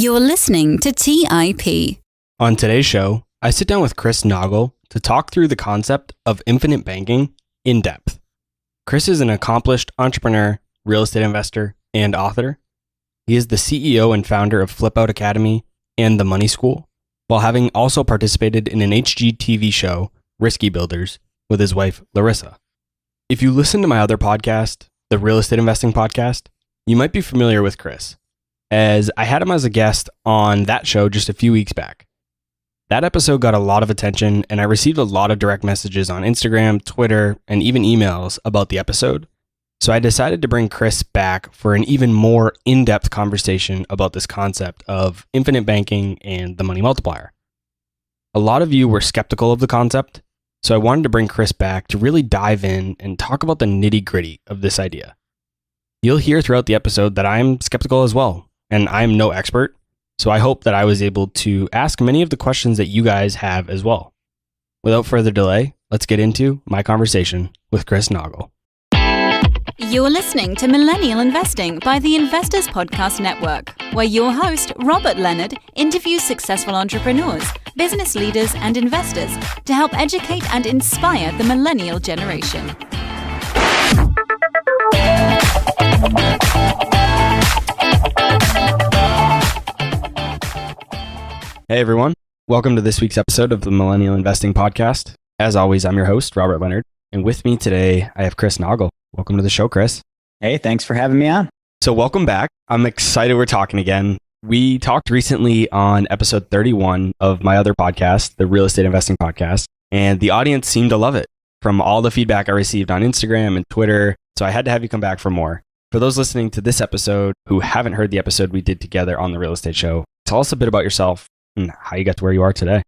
You're listening to TIP. On today's show, I sit down with Chris Naugle to talk through the concept of infinite banking in depth. Chris is an accomplished entrepreneur, real estate investor, and author. He is the CEO and founder of Flip Out Academy and The Money School, while having also participated in an HGTV show, Risky Builders, with his wife, Larissa. If you listen to my other podcast, the Real Estate Investing Podcast, you might be familiar with Chris, as I had him as a guest on that show just a few weeks back. That episode got a lot of attention, and I received a lot of direct messages on Instagram, Twitter, and even emails about the episode. So I decided to bring Chris back for an even more in-depth conversation about this concept of infinite banking and the money multiplier. A lot of you were skeptical of the concept, so I wanted to bring Chris back to really dive in and talk about the nitty-gritty of this idea. You'll hear throughout the episode that I'm skeptical as well, and I'm no expert, so I hope that I was able to ask many of the questions that you guys have as well. Without further delay, let's get into my conversation with Chris Naugle. You're listening to Millennial Investing by the Investors Podcast Network, where your host, Robert Leonard, interviews successful entrepreneurs, business leaders, and investors to help educate and inspire the millennial generation. Hey everyone, welcome to this week's episode of the Millennial Investing Podcast. As always, I'm your host, Robert Leonard, and with me today, I have Chris Naugle. Welcome to the show, Chris. Hey, thanks for having me on. So welcome back. I'm excited we're talking again. We talked recently on episode 31 of my other podcast, the Real Estate Investing Podcast, and the audience seemed to love it from all the feedback I received on Instagram and Twitter, so I had to have you come back for more. For those listening to this episode who haven't heard the episode we did together on the real estate show, tell us a bit about yourself and how you got to where you are today.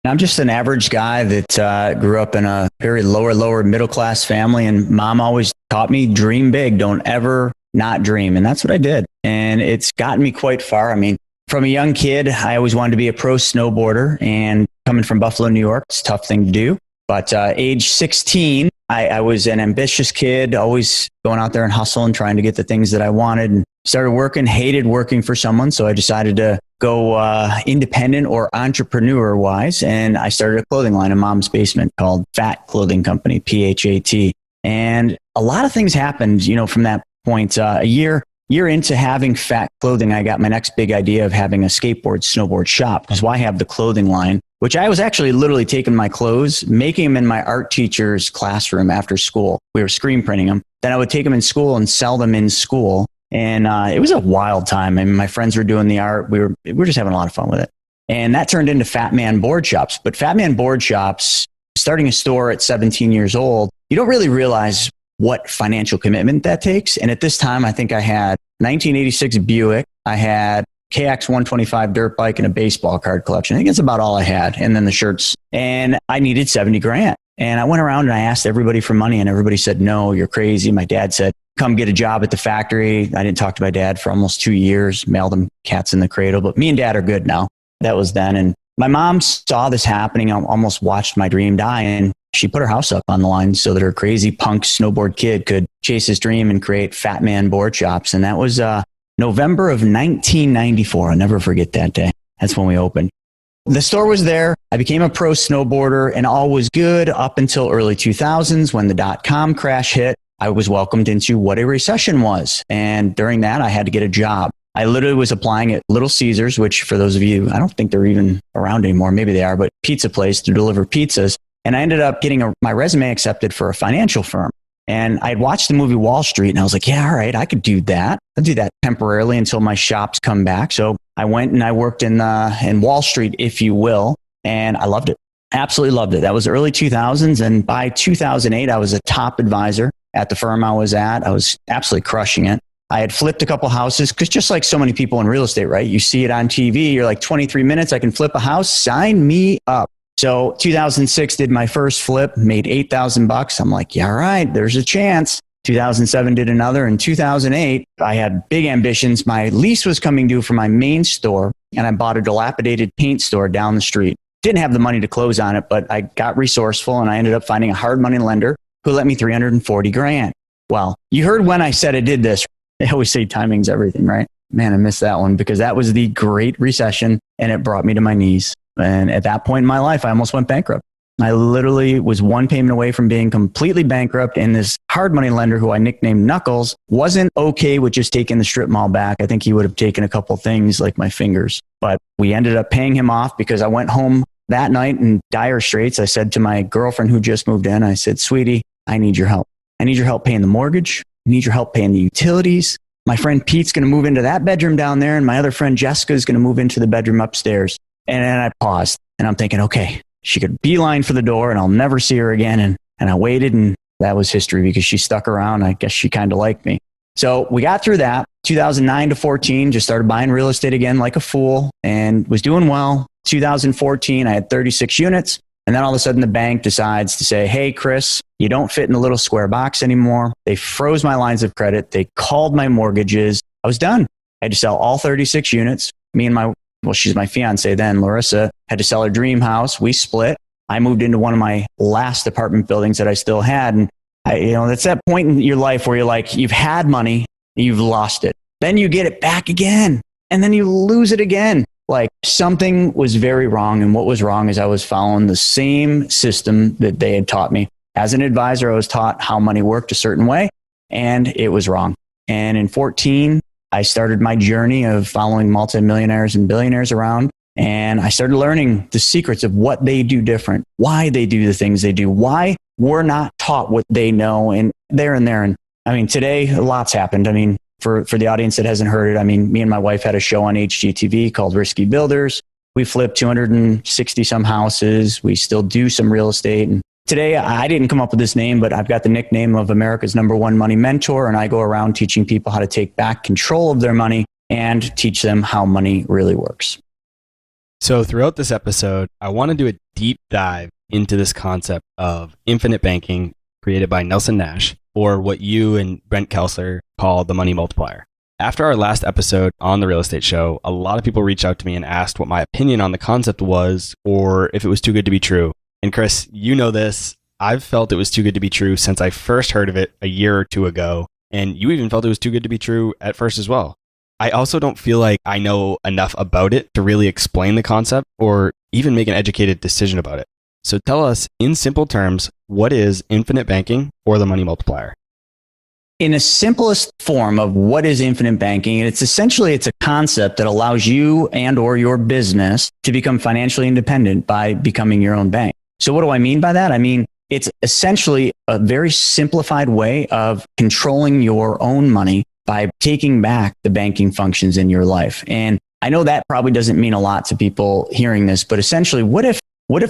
I'm just an average guy that grew up in a very lower middle class family, and mom always taught me dream big, don't ever not dream. And that's what I did. And it's gotten me quite far. I mean, from a young kid, I always wanted to be a pro snowboarder, and coming from Buffalo, New York, it's a tough thing to do. But age 16, I was an ambitious kid, always going out there and hustling, trying to get the things that I wanted, and started working, hated working for someone. So I decided to go independent or entrepreneur wise. And I started a clothing line in mom's basement called Fat Clothing Company, PHAT. And a lot of things happened, from that point. A year into having Fat Clothing, I got my next big idea of having a snowboard shop. Because why have the clothing line, which I was actually literally taking my clothes, making them in my art teacher's classroom after school. We were screen printing them. Then I would take them in school and sell them in school. And it was a wild time. I mean, my friends were doing the art. We were just having a lot of fun with it. And that turned into Fat Man Board Shops. But Fat Man Board Shops, starting a store at 17 years old, you don't really realize what financial commitment that takes. And at this time, I think I had 1986 Buick. I had KX 125 dirt bike and a baseball card collection. I think that's about all I had. And then the shirts. And I needed 70 grand. And I went around and I asked everybody for money, and everybody said, no, you're crazy. My dad said, come get a job at the factory. I didn't talk to my dad for almost 2 years, mailed him cats in the cradle, but me and dad are good now. That was then. And my mom saw this happening, almost watched my dream die, and she put her house up on the line so that her crazy punk snowboard kid could chase his dream and create Fat Man Board Shops. And that was November of 1994. I'll never forget that day. That's when we opened. The store was there. I became a pro snowboarder, and all was good up until early 2000s when the dot-com crash hit. I was welcomed into what a recession was. And during that, I had to get a job. I literally was applying at Little Caesars, which for those of you, I don't think they're even around anymore. Maybe they are, but pizza place to deliver pizzas. And I ended up getting my resume accepted for a financial firm. And I had watched the movie Wall Street, and I was like, yeah, all right, I could do that. I'll do that temporarily until my shops come back. So I went and I worked in Wall Street, if you will, and I loved it. Absolutely loved it. That was early 2000s. And by 2008, I was a top advisor at the firm I was at. I was absolutely crushing it. I had flipped a couple houses because just like so many people in real estate, right? You see it on TV. You're like, 23 minutes, I can flip a house. Sign me up. So 2006 did my first flip, made $8,000. I'm like, yeah, all right, there's a chance. 2007 did another. In 2008, I had big ambitions. My lease was coming due for my main store, and I bought a dilapidated paint store down the street. Didn't have the money to close on it, but I got resourceful, and I ended up finding a hard money lender who let me $340 grand. Well, you heard when I said I did this. They always say timing's everything, right? Man, I missed that one because that was the Great Recession and it brought me to my knees. And at that point in my life, I almost went bankrupt. I literally was one payment away from being completely bankrupt. And this hard money lender who I nicknamed Knuckles wasn't okay with just taking the strip mall back. I think he would have taken a couple things like my fingers, but we ended up paying him off because I went home that night in dire straits. I said to my girlfriend who just moved in, I said, sweetie, I need your help. I need your help paying the mortgage. I need your help paying the utilities. My friend Pete's going to move into that bedroom down there. And my other friend Jessica is going to move into the bedroom upstairs. And then I paused and I'm thinking, okay, she could beeline for the door and I'll never see her again. And I waited and that was history because she stuck around. I guess she kind of liked me. So we got through that. 2009 to 14, just started buying real estate again like a fool and was doing well. 2014, I had 36 units. And then all of a sudden the bank decides to say, hey, Chris, you don't fit in the little square box anymore. They froze my lines of credit. They called my mortgages. I was done. I had to sell all 36 units. Me and she's my fiance then, Larissa, had to sell her dream house. We split. I moved into one of my last apartment buildings that I still had. And that's that point in your life where you're like, you've had money, you've lost it. Then you get it back again. And then you lose it again. Like something was very wrong. And what was wrong is I was following the same system that they had taught me. As an advisor, I was taught how money worked a certain way, and it was wrong. And in 14, I started my journey of following multimillionaires and billionaires around. And I started learning the secrets of what they do different, why they do the things they do, why we're not taught what they know and there. And I mean, today, a lot's happened. I mean, for the audience that hasn't heard it, I mean, me and my wife had a show on HGTV called Risky Builders. We flipped 260 some houses. We still do some real estate. And today, I didn't come up with this name, but I've got the nickname of America's #1 money mentor. And I go around teaching people how to take back control of their money and teach them how money really works. So throughout this episode, I want to do a deep dive into this concept of infinite banking created by Nelson Nash, or what you and Brent Kelsler call the money multiplier. After our last episode on the real estate show, a lot of people reached out to me and asked what my opinion on the concept was, or if it was too good to be true. And Chris, you know this, I've felt it was too good to be true since I first heard of it a year or two ago. And you even felt it was too good to be true at first as well. I also don't feel like I know enough about it to really explain the concept or even make an educated decision about it. So tell us in simple terms, what is infinite banking or the money multiplier? In a simplest form of what is infinite banking, it's a concept that allows you and or your business to become financially independent by becoming your own bank. So what do I mean by that? I mean, it's essentially a very simplified way of controlling your own money by taking back the banking functions in your life. And I know that probably doesn't mean a lot to people hearing this, but essentially, what if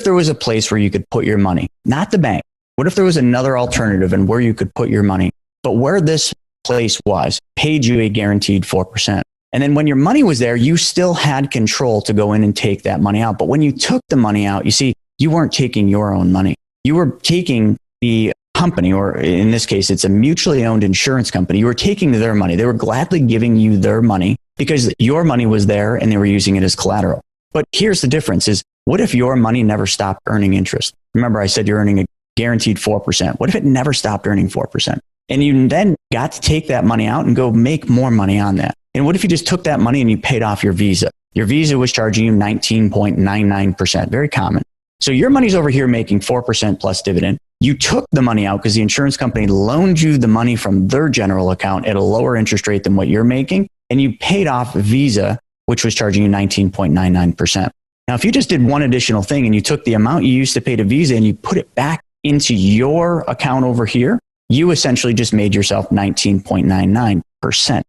there was a place where you could put your money, not the bank? What if there was another alternative and where you could put your money, but where this place was, paid you a guaranteed 4%. And then when your money was there, you still had control to go in and take that money out. But when you took the money out, you see, you weren't taking your own money. You were taking the company, or in this case, it's a mutually owned insurance company. You were taking their money. They were gladly giving you their money because your money was there and they were using it as collateral. But here's the difference is, what if your money never stopped earning interest? Remember, I said you're earning a guaranteed 4%. What if it never stopped earning 4%? And you then got to take that money out and go make more money on that. And what if you just took that money and you paid off your Visa? Your Visa was charging you 19.99%, very common. So your money's over here making 4% plus dividend. You took the money out because the insurance company loaned you the money from their general account at a lower interest rate than what you're making. And you paid off Visa, which was charging you 19.99%. Now, if you just did one additional thing and you took the amount you used to pay to Visa and you put it back into your account over here, you essentially just made yourself 19.99%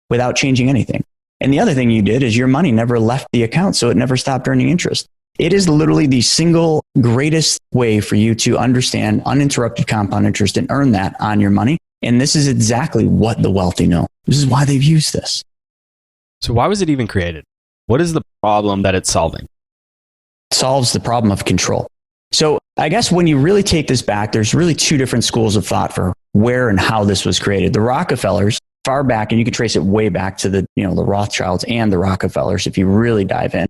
without changing anything. And the other thing you did is your money never left the account, so it never stopped earning interest. It is literally the single greatest way for you to understand uninterrupted compound interest and earn that on your money. And this is exactly what the wealthy know. This is why they've used this. So why was it even created? What is the problem that it's solving? It solves the problem of control. So I guess when you really take this back, there's really two different schools of thought for where and how this was created. The Rockefellers, far back, and you can trace it way back to the Rothschilds and the Rockefellers if you really dive in.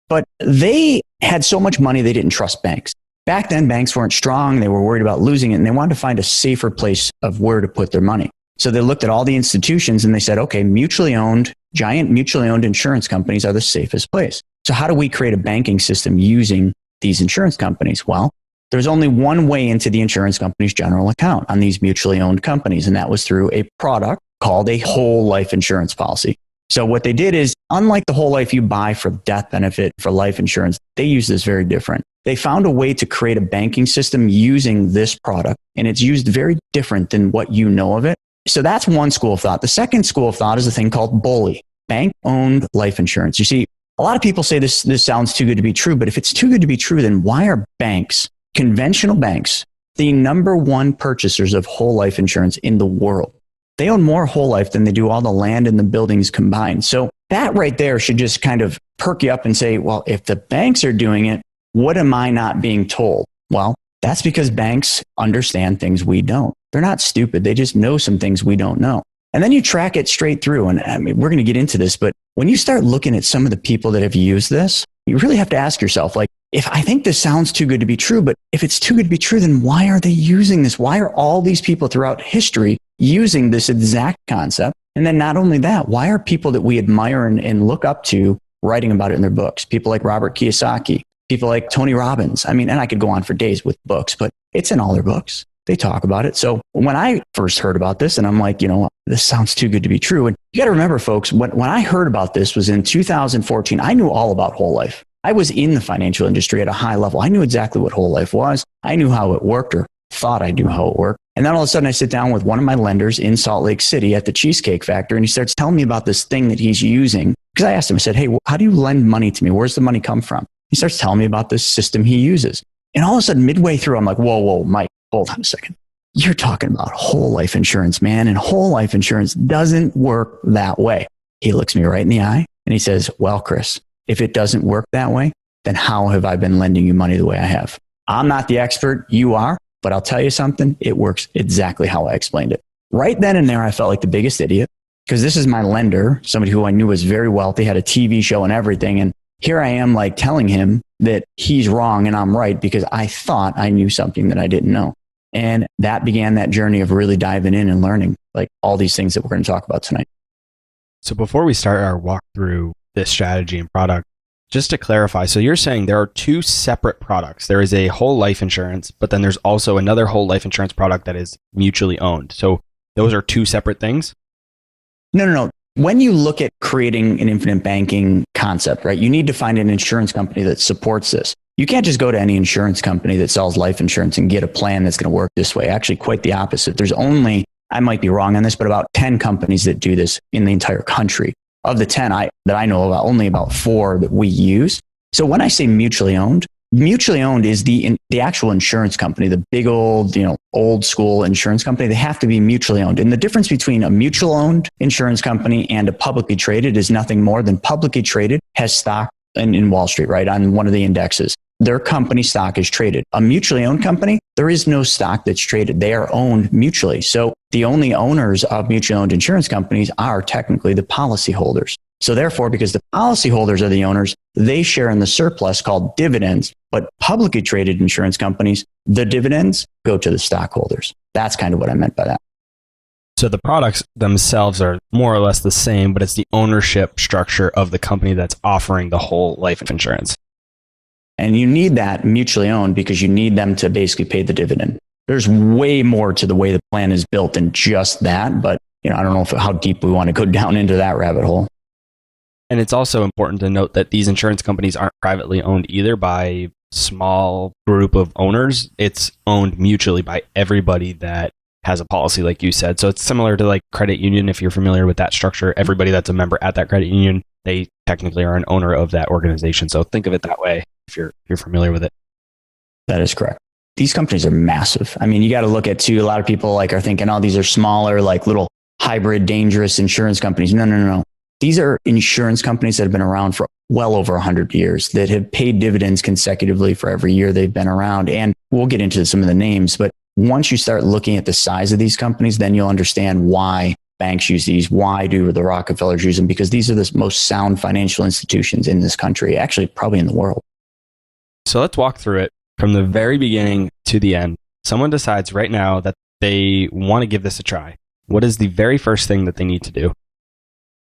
But they had so much money, they didn't trust banks. Back then, banks weren't strong. They were worried about losing it, and they wanted to find a safer place of where to put their money. So they looked at all the institutions and they said, okay, mutually owned giant mutually owned insurance companies are the safest place. So how do we create a banking system using these insurance companies? Well, there's only one way into the insurance company's general account on these mutually owned companies, and that was through a product called a whole life insurance policy. So what they did is, unlike the whole life you buy for death benefit for life insurance, they use this very different. They found a way to create a banking system using this product, and it's used very different than what you know of it. So that's one school of thought. The second school of thought is a thing called BOLI, bank-owned life insurance. You see, a lot of people say this sounds too good to be true, but if it's too good to be true, then why are banks, conventional banks, the number one purchasers of whole life insurance in the world? They own more whole life than they do all the land and the buildings combined. So that right there should just kind of perk you up and say, well, if the banks are doing it, what am I not being told? Well, that's because banks understand things we don't. They're not stupid. They just know some things we don't know. And then you track it straight through. And I mean, we're going to get into this, but when you start looking at some of the people that have used this, you really have to ask yourself, like, if I think this sounds too good to be true, but if it's too good to be true, then why are they using this? Why are all these people throughout history using this exact concept? And then not only that, why are people that we admire and look up to writing about it in their books? People like Robert Kiyosaki, people like Tony Robbins. I mean, and I could go on for days with books, but it's in all their books. They talk about it. So when I first heard about this, and I'm like, this sounds too good to be true. And you got to remember, folks, when I heard about this was in 2014, I knew all about whole life. I was in the financial industry at a high level. I knew exactly what whole life was. I knew how it worked, or thought I knew how it worked. And then all of a sudden I sit down with one of my lenders in Salt Lake City at the Cheesecake Factory, and he starts telling me about this thing that he's using. Because I asked him, I said, hey, how do you lend money to me? Where's the money come from? He starts telling me about this system he uses. And all of a sudden, midway through, I'm like, whoa, Mike, hold on a second. You're talking about whole life insurance, man. And whole life insurance doesn't work that way. He looks me right in the eye and he says, well, Chris, if it doesn't work that way, then how have I been lending you money the way I have? I'm not the expert, you are, but I'll tell you something, it works exactly how I explained it. Right then and there, I felt like the biggest idiot, because this is my lender, somebody who I knew was very wealthy, had a TV show and everything. And here I am like telling him that he's wrong and I'm right because I thought I knew something that I didn't know. And that began that journey of really diving in and learning like all these things that we're going to talk about tonight. So before we start our walk through this strategy and product, just to clarify, so you're saying there are two separate products. There is a whole life insurance, but then there's also another whole life insurance product that is mutually owned. So those are two separate things? No. When you look at creating an infinite banking concept, right, you need to find an insurance company that supports this. You can't just go to any insurance company that sells life insurance and get a plan that's going to work this way. Actually, quite the opposite. There's only, I might be wrong on this, but about 10 companies that do this in the entire country. Of the 10 that I know about, only about 4 that we use. So when I say mutually owned is the actual insurance company, the big old, old school insurance company. They have to be mutually owned. And the difference between a mutual owned insurance company and a publicly traded is nothing more than publicly traded has stock in Wall Street, right, on one of the indexes. Their company stock is traded. A mutually owned company, there is no stock that's traded. They are owned mutually. So the only owners of mutually owned insurance companies are technically the policyholders. So therefore, because the policyholders are the owners, they share in the surplus called dividends. But publicly traded insurance companies, the dividends go to the stockholders. That's kind of what I meant by that. So the products themselves are more or less the same, but it's the ownership structure of the company that's offering the whole life insurance. And you need that mutually owned because you need them to basically pay the dividend. There's way more to the way the plan is built than just that. But I don't know how deep we want to go down into that rabbit hole. And it's also important to note that these insurance companies aren't privately owned either by small group of owners. It's owned mutually by everybody that has a policy, like you said. So it's similar to like credit union. If you're familiar with that structure, everybody that's a member at that credit union, they technically are an owner of that organization. So think of it that way if you're familiar with it. That is correct. These companies are massive. I mean, you got to look at too, a lot of people are thinking, oh, these are smaller, like little hybrid, dangerous insurance companies. No. These are insurance companies that have been around for well over 100 years that have paid dividends consecutively for every year they've been around. And we'll get into some of the names, but once you start looking at the size of these companies, then you'll understand why banks use these. Why do the Rockefellers use them? Because these are the most sound financial institutions in this country, actually probably in the world. So let's walk through it from the very beginning to the end. Someone decides right now that they want to give this a try. What is the very first thing that they need to do?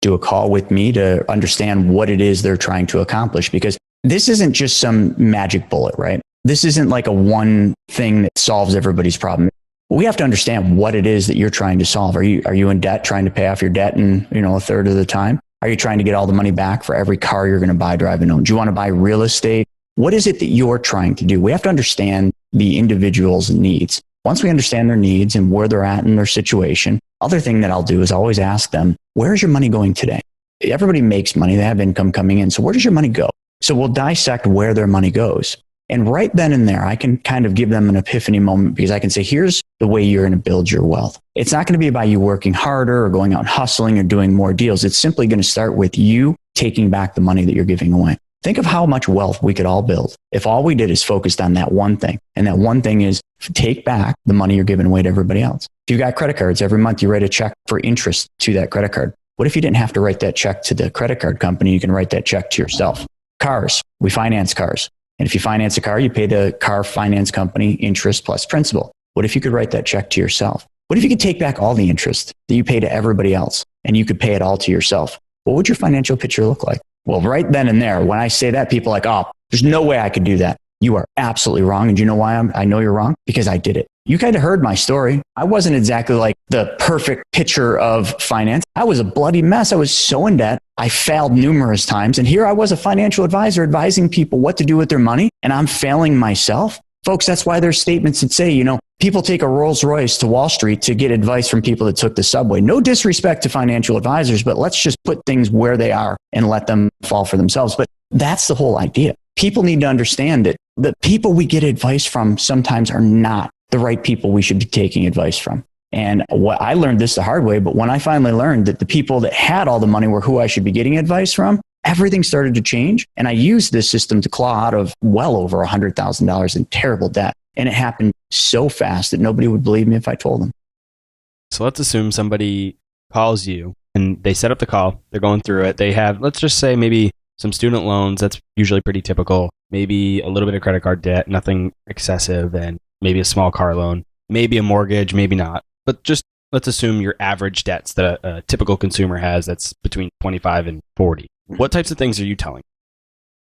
do a call with me to understand what it is they're trying to accomplish, because this isn't just some magic bullet, right? This isn't like a one thing that solves everybody's problem. We have to understand what it is that you're trying to solve. Are you in debt, trying to pay off your debt in, a third of the time? Are you trying to get all the money back for every car you're going to buy, drive, and own? Do you want to buy real estate? What is it that you're trying to do? We have to understand the individual's needs. Once we understand their needs and where they're at in their situation, other thing that I'll do is always ask them, where's your money going today? Everybody makes money. They have income coming in. So where does your money go? So we'll dissect where their money goes. And right then and there, I can kind of give them an epiphany moment, because I can say, here's the way you're going to build your wealth. It's not going to be by you working harder or going out and hustling or doing more deals. It's simply going to start with you taking back the money that you're giving away. Think of how much wealth we could all build if all we did is focused on that one thing. And that one thing is take back the money you're giving away to everybody else. If you've got credit cards, every month you write a check for interest to that credit card. What if you didn't have to write that check to the credit card company? You can write that check to yourself. Cars, we finance cars. And if you finance a car, you pay the car finance company interest plus principal. What if you could write that check to yourself? What if you could take back all the interest that you pay to everybody else and you could pay it all to yourself? What would your financial picture look like? Well, right then and there, when I say that, people are like, oh, there's no way I could do that. You are absolutely wrong. And do you know why I know you're wrong? Because I did it. You kind of heard my story. I wasn't exactly like the perfect picture of finance. I was a bloody mess. I was so in debt. I failed numerous times. And here I was, a financial advisor advising people what to do with their money. And I'm failing myself. Folks, that's why there's statements that say, people take a Rolls Royce to Wall Street to get advice from people that took the subway. No disrespect to financial advisors, but let's just put things where they are and let them fall for themselves. But that's the whole idea. People need to understand that the people we get advice from sometimes are not the right people we should be taking advice from. And what I learned this the hard way, but when I finally learned that the people that had all the money were who I should be getting advice from, everything started to change. And I used this system to claw out of well over $100,000 in terrible debt. And it happened so fast that nobody would believe me if I told them. So let's assume somebody calls you and they set up the call. They're going through it. They have, let's just say, maybe some student loans. That's usually pretty typical. Maybe a little bit of credit card debt, nothing excessive, and maybe a small car loan, maybe a mortgage, maybe not. But just let's assume your average debts that a typical consumer has, that's between 25 and 40. What types of things are you telling?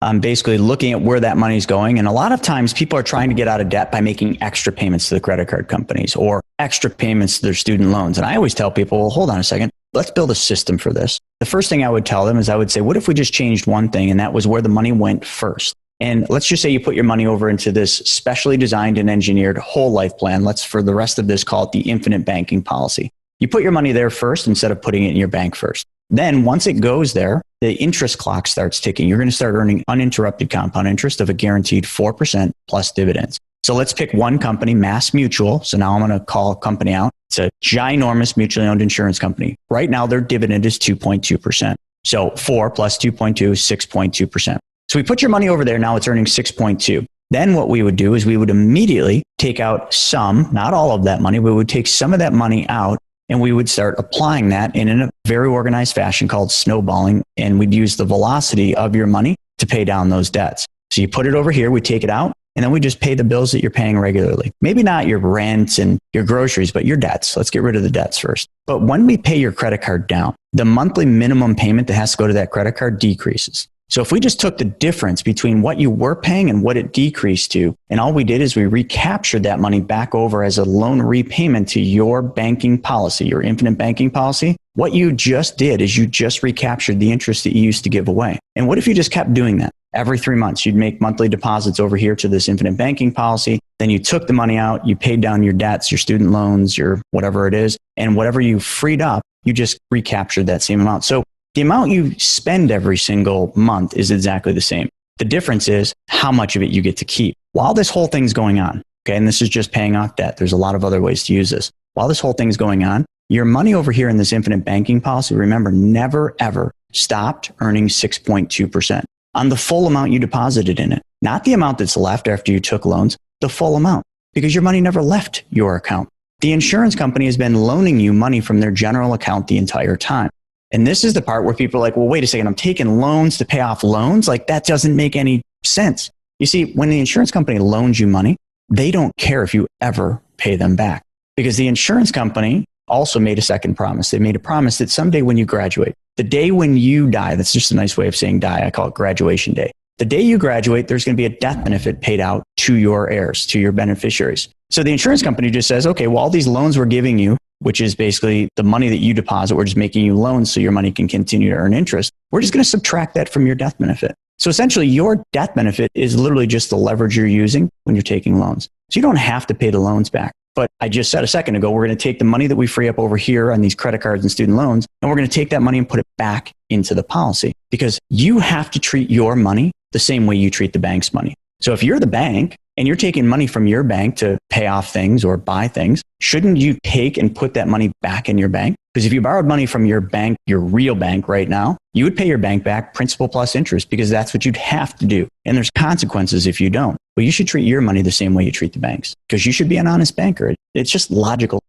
I'm basically looking at where that money's going. And a lot of times people are trying to get out of debt by making extra payments to the credit card companies or extra payments to their student loans. And I always tell people, well, hold on a second. Let's build a system for this. The first thing I would tell them is I would say, what if we just changed one thing? And that was where the money went first. And let's just say you put your money over into this specially designed and engineered whole life plan. Let's, for the rest of this, call it the infinite banking policy. You put your money there first instead of putting it in your bank first. Then once it goes there, the interest clock starts ticking. You're going to start earning uninterrupted compound interest of a guaranteed 4% plus dividends. So let's pick one company, Mass Mutual. So now I'm going to call a company out. It's a ginormous mutually owned insurance company. Right now, their dividend is 2.2%. So 4 plus 2.2 is 6.2%. So we put your money over there. Now it's earning 6.2. Then what we would do is we would immediately take out some, not all of that money. We would take some of that money out and we would start applying that in a very organized fashion called snowballing. And we'd use the velocity of your money to pay down those debts. So you put it over here, we take it out, and then we just pay the bills that you're paying regularly. Maybe not your rent and your groceries, but your debts. Let's get rid of the debts first. But when we pay your credit card down, the monthly minimum payment that has to go to that credit card decreases. So if we just took the difference between what you were paying and what it decreased to, and all we did is we recaptured that money back over as a loan repayment to your banking policy, your infinite banking policy, what you just did is you just recaptured the interest that you used to give away. And what if you just kept doing that? Every 3 months, you'd make monthly deposits over here to this infinite banking policy. Then you took the money out, you paid down your debts, your student loans, your whatever it is, and whatever you freed up, you just recaptured that same amount. So the amount you spend every single month is exactly the same. The difference is how much of it you get to keep. While this whole thing's going on, okay, and this is just paying off debt. There's a lot of other ways to use this. While this whole thing's going on, your money over here in this infinite banking policy, remember, never, ever stopped earning 6.2% on the full amount you deposited in it. Not the amount that's left after you took loans, the full amount, because your money never left your account. The insurance company has been loaning you money from their general account the entire time. And this is the part where people are like, well, wait a second, I'm taking loans to pay off loans? Like, that doesn't make any sense. You see, when the insurance company loans you money, they don't care if you ever pay them back, because the insurance company also made a second promise. They made a promise that someday when you graduate, The day when you die, that's just a nice way of saying die. I call it graduation day. The day you graduate, there's going to be a death benefit paid out to your heirs, to your beneficiaries. So the insurance company just says, okay, well, all these loans we're giving you, which is basically the money that you deposit, we're just making you loans so your money can continue to earn interest. We're just going to subtract that from your death benefit. So essentially, your death benefit is literally just the leverage you're using when you're taking loans. So you don't have to pay the loans back. But I just said a second ago, we're going to take the money that we free up over here on these credit cards and student loans, and we're going to take that money and put it back into the policy, because you have to treat your money the same way you treat the bank's money. So if you're the bank and you're taking money from your bank to pay off things or buy things, shouldn't you take and put that money back in your bank? Because if you borrowed money from your bank, your real bank right now, you would pay your bank back principal plus interest, because that's what you'd have to do. And there's consequences if you don't. But you should treat your money the same way you treat the banks, because you should be an honest banker. It's just logical.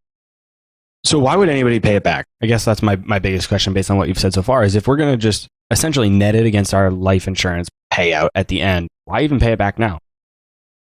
So why would anybody pay it back? I guess that's my biggest question based on what you've said so far, is if we're going to just essentially net it against our life insurance payout at the end, why even pay it back now?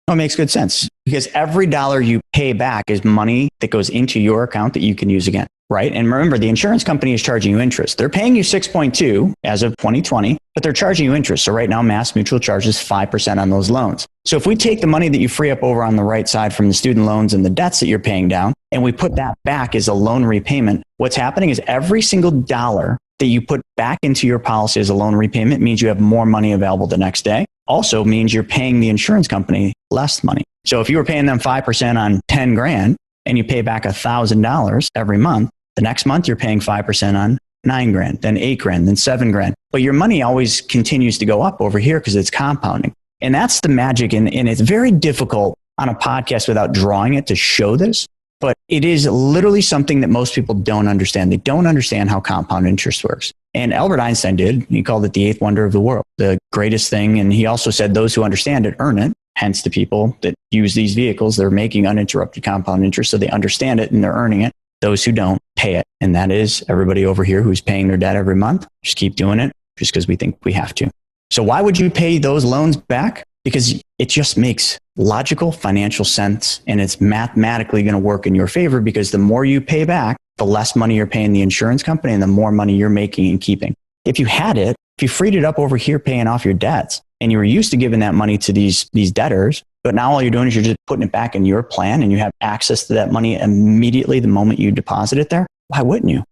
No, it makes good sense, because every dollar you pay back is money that goes into your account that you can use again, right? And remember, the insurance company is charging you interest. They're paying you 6.2 as of 2020, but they're charging you interest. So right now, Mass Mutual charges 5% on those loans. So if we take the money that you free up over on the right side from the student loans and the debts that you're paying down, and we put that back as a loan repayment, what's happening is every single dollar that you put back into your policy as a loan repayment means you have more money available the next day. Also means you're paying the insurance company less money. So if you were paying them 5% on 10 grand and you pay back $1,000 every month, the next month you're paying 5% on 9 grand, then 8 grand, then 7 grand. But your money always continues to go up over here because it's compounding. And that's the magic. And it's very difficult on a podcast without drawing it to show this. But it is literally something that most people don't understand. They don't understand how compound interest works. And Albert Einstein did. He called it the eighth wonder of the world, the greatest thing. And he also said those who understand it earn it. Hence, the people that use these vehicles, they're making uninterrupted compound interest. So they understand it and they're earning it. Those who don't pay it. And that is everybody over here who's paying their debt every month. Just keep doing it just because we think we have to. So why would you pay those loans back? Because it just makes logical financial sense, and it's mathematically going to work in your favor, because the more you pay back, the less money you're paying the insurance company and the more money you're making and keeping. If you had it, if you freed it up over here paying off your debts, and you were used to giving that money to these debtors, but now all you're doing is you're just putting it back in your plan and you have access to that money immediately the moment you deposit it there, why wouldn't you?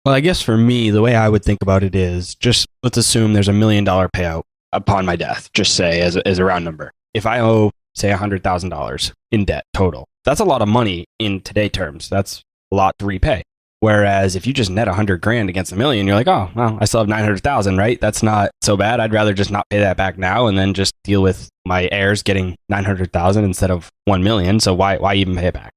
Well, I guess for me, the way I would think about it is just let's assume there's $1 million payout upon my death, just say as a round number. If I owe, say, $100,000 in debt total, that's a lot of money in today terms. That's a lot to repay. Whereas if you just net 100 grand against $1 million, you're like, oh, well, I still have 900,000, right? That's not so bad. I'd rather just not pay that back now and then just deal with my heirs getting 900,000 instead of 1 million. So why even pay it back?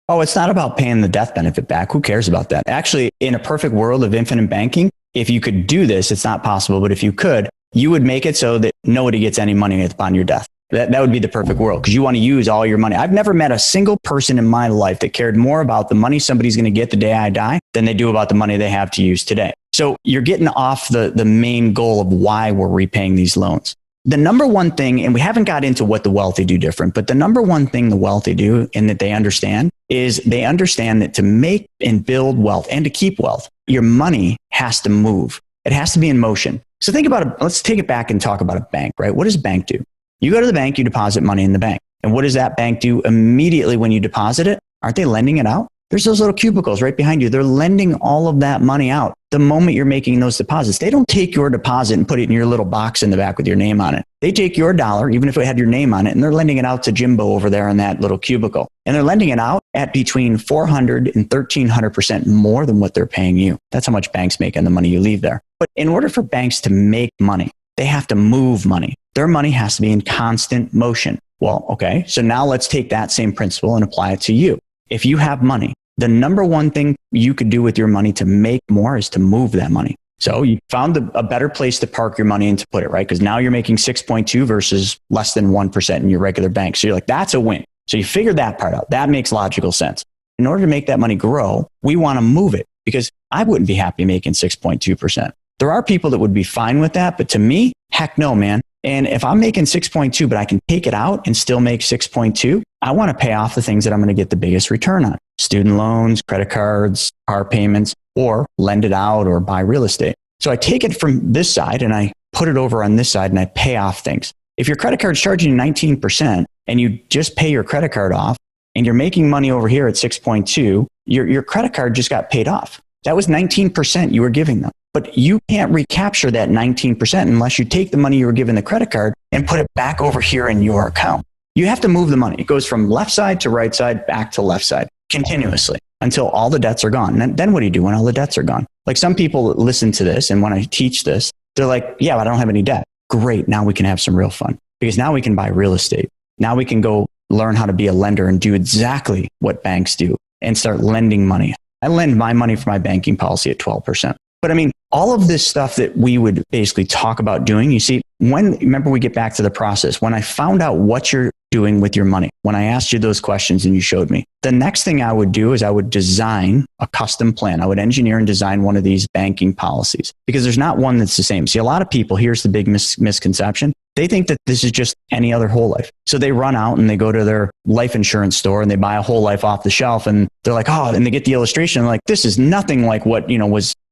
Oh, it's not about paying the death benefit back. Who cares about that? Actually, in a perfect world of infinite banking, if you could do this, it's not possible, but if you could, you would make it so that nobody gets any money upon your death. That would be the perfect world, because you want to use all your money. I've never met a single person in my life that cared more about the money somebody's going to get the day I die than they do about the money they have to use today. So you're getting off the main goal of why we're repaying these loans. The number one thing, and we haven't got into what the wealthy do different, but the number one thing the wealthy do and that they understand is they understand that to make and build wealth and to keep wealth, your money has to move. It has to be in motion. So think about it. Let's take it back and talk about a bank, right? What does a bank do? You go to the bank, you deposit money in the bank. And what does that bank do immediately when you deposit it? Aren't they lending it out? There's those little cubicles right behind you. They're lending all of that money out the moment you're making those deposits. They don't take your deposit and put it in your little box in the back with your name on it. They take your dollar, even if it had your name on it, and they're lending it out to Jimbo over there in that little cubicle. And they're lending it out at between 400 and 1,300% more than what they're paying you. That's how much banks make on the money you leave there. But in order for banks to make money, they have to move money. Their money has to be in constant motion. Well, okay, so now let's take that same principle and apply it to you. If you have money, the number one thing you could do with your money to make more is to move that money. So you found a better place to park your money and to put it, right? Because now you're making 6.2 versus less than 1% in your regular bank. So you're like, that's a win. So you figured that part out. That makes logical sense. In order to make that money grow, we want to move it, because I wouldn't be happy making 6.2%. There are people that would be fine with that, but to me, heck no, man. And if I'm making 6.2, but I can take it out and still make 6.2, I want to pay off the things that I'm going to get the biggest return on. student loans, credit cards, car payments, or lend it out or buy real estate. So I take it from this side and I put it over on this side and I pay off things. If your credit card's charging you 19% and you just pay your credit card off and you're making money over here at 6.2, your credit card just got paid off. That was 19% you were giving them. But you can't recapture that 19% unless you take the money you were giving the credit card and put it back over here in your account. You have to move the money. It goes from left side to right side, back to left side continuously until all the debts are gone. And then what do you do when all the debts are gone? Like some people listen to this and when I teach this, they're like, yeah, I don't have any debt. Great. Now we can have some real fun because now we can buy real estate. Now we can go learn how to be a lender and do exactly what banks do and start lending money. I lend my money for my banking policy at 12%. But I mean, all of this stuff that we would basically talk about doing, you see, remember we get back to the process, when I found out what you're doing with your money, when I asked you those questions and you showed me, the next thing I would do is I would design a custom plan. I would engineer and design one of these banking policies because there's not one that's the same. See, a lot of people, here's the big misconception. They think that this is just any other whole life. So they run out and they go to their life insurance store and they buy a whole life off the shelf and they're like, oh, and they get the illustration like, this is nothing like what,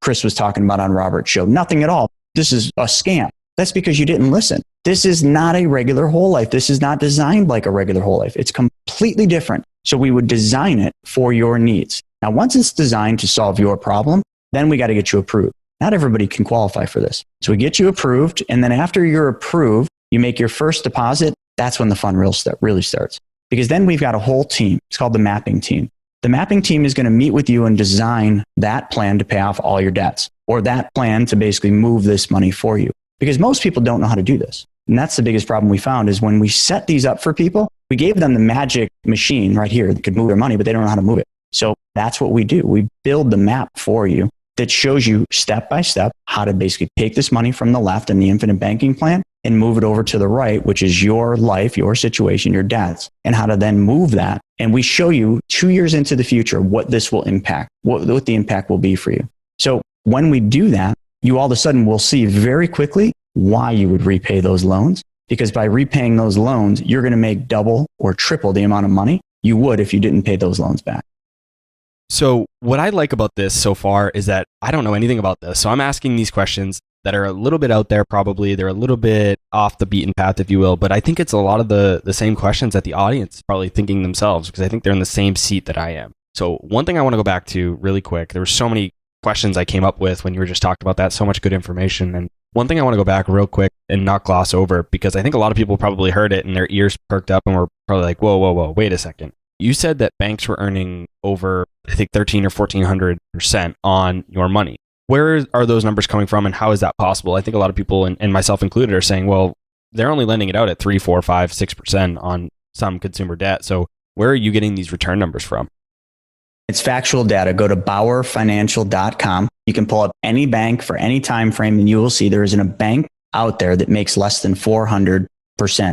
Chris was talking about on Robert's show. Nothing at all. This is a scam. That's because you didn't listen. This is not a regular whole life. This is not designed like a regular whole life. It's completely different. So we would design it for your needs. Now, once it's designed to solve your problem, then we got to get you approved. Not everybody can qualify for this. So we get you approved. And then after you're approved, you make your first deposit. That's when the fun really starts. Because then we've got a whole team. It's called the mapping team. The mapping team is going to meet with you and design that plan to pay off all your debts or that plan to basically move this money for you. Because most people don't know how to do this. And that's the biggest problem we found is when we set these up for people, we gave them the magic machine right here that could move their money, but they don't know how to move it. So that's what we do. We build the map for you that shows you step by step how to basically take this money from the left in the infinite banking plan and move it over to the right, which is your life, your situation, your debts, and how to then move that. And we show you 2 years into the future what this will impact, what the impact will be for you. So when we do that, you all of a sudden will see very quickly why you would repay those loans. Because by repaying those loans, you're going to make double or triple the amount of money you would if you didn't pay those loans back. So what I like about this so far is that I don't know anything about this. So I'm asking these questions that are a little bit out there probably. They're a little bit off the beaten path, if you will. But I think it's a lot of the same questions that the audience is probably thinking themselves because I think they're in the same seat that I am. So one thing I want to go back to really quick, there were so many questions I came up with when you were just talking about that, so much good information. And one thing I want to go back real quick and not gloss over, because I think a lot of people probably heard it and their ears perked up and were probably like, whoa, wait a second. You said that banks were earning over, I think, 13 or 1400% on your money. Where are those numbers coming from and how is that possible? I think a lot of people, and myself included, are saying, well, they're only lending it out at 3, 4, 5, 6% on some consumer debt. So where are you getting these return numbers from? It's factual data. Go to bauerfinancial.com. You can pull up any bank for any time frame and you will see there isn't a bank out there that makes less than 400%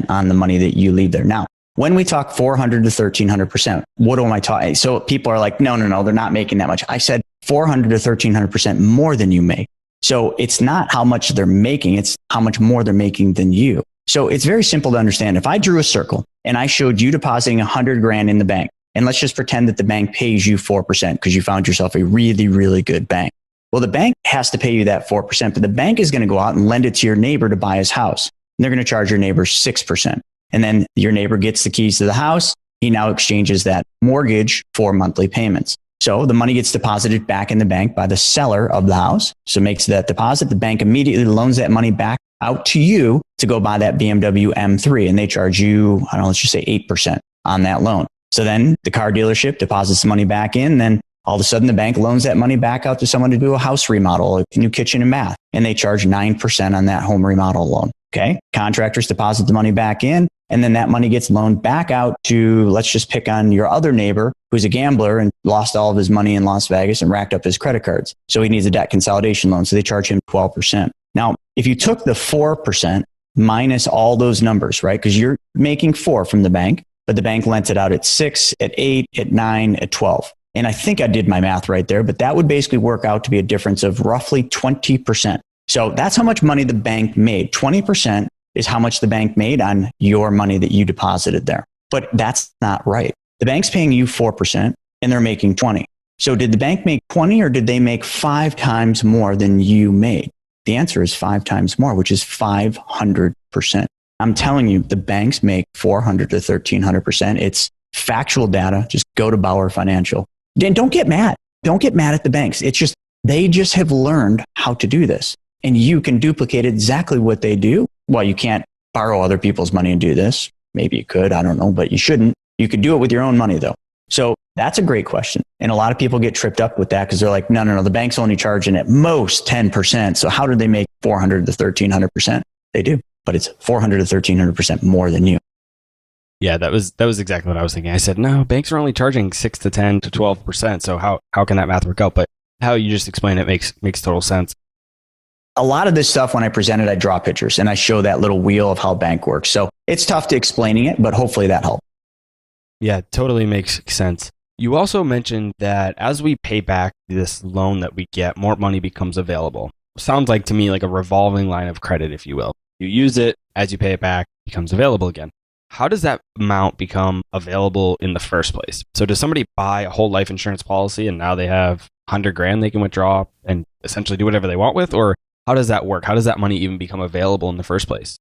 on the money that you leave there. Now, when we talk 400 to 1300%, what am I talking? So people are like, no, they're not making that much. I said 400 to 1300% more than you make. So it's not how much they're making, it's how much more they're making than you. So it's very simple to understand. If I drew a circle and I showed you depositing 100 grand in the bank, and let's just pretend that the bank pays you 4% because you found yourself a really, really good bank. Well, the bank has to pay you that 4%, but the bank is going to go out and lend it to your neighbor to buy his house. And they're going to charge your neighbor 6%. And then your neighbor gets the keys to the house. He now exchanges that mortgage for monthly payments. So the money gets deposited back in the bank by the seller of the house. So makes that deposit. The bank immediately loans that money back out to you to go buy that BMW M3. And they charge you, let's just say 8% on that loan. So then the car dealership deposits the money back in. Then all of a sudden the bank loans that money back out to someone to do a house remodel, a new kitchen and bath. And they charge 9% on that home remodel loan. Okay. Contractors deposit the money back in. And then that money gets loaned back out to, let's just pick on your other neighbor who's a gambler and lost all of his money in Las Vegas and racked up his credit cards. So he needs a debt consolidation loan. So they charge him 12%. Now, if you took the 4% minus all those numbers, right? Because you're making 4 from the bank, but the bank lent it out at 6, at 8, at 9, at 12. And I think I did my math right there, but that would basically work out to be a difference of roughly 20%. So that's how much money the bank made. 20% is how much the bank made on your money that you deposited there. But that's not right. The bank's paying you 4%. and they're making 20. So did the bank make 20 or did they make 5 times more than you made? The answer is 5 times more, which is 500%. I'm telling you, the banks make 400 to 1300%. It's factual data. Just go to Bauer Financial. And don't get mad. Don't get mad at the banks. It's just, they just have learned how to do this. And you can duplicate exactly what they do. Well, you can't borrow other people's money and do this. Maybe you could, I don't know, but you shouldn't. You could do it with your own money though. So that's a great question. And a lot of people get tripped up with that because they're like, no, the bank's only charging at most 10%. So how did they make 400 to 1300%? They do, but it's 400 to 1300% more than you. Yeah, that was exactly what I was thinking. I said, no, banks are only charging 6 to 10 to 12%. So how can that math work out? But how you just explain it makes total sense. A lot of this stuff, when I present it, I draw pictures and I show that little wheel of how bank works. So it's tough to explaining it, but hopefully that helped. Yeah, totally makes sense. You also mentioned that as we pay back this loan that we get, more money becomes available. Sounds like to me like a revolving line of credit, if you will. You use it, as you pay it back, it becomes available again. How does that amount become available in the first place? So does somebody buy a whole life insurance policy and now they have $100,000 they can withdraw and essentially do whatever they want with? Or how does that work? How does that money even become available in the first place?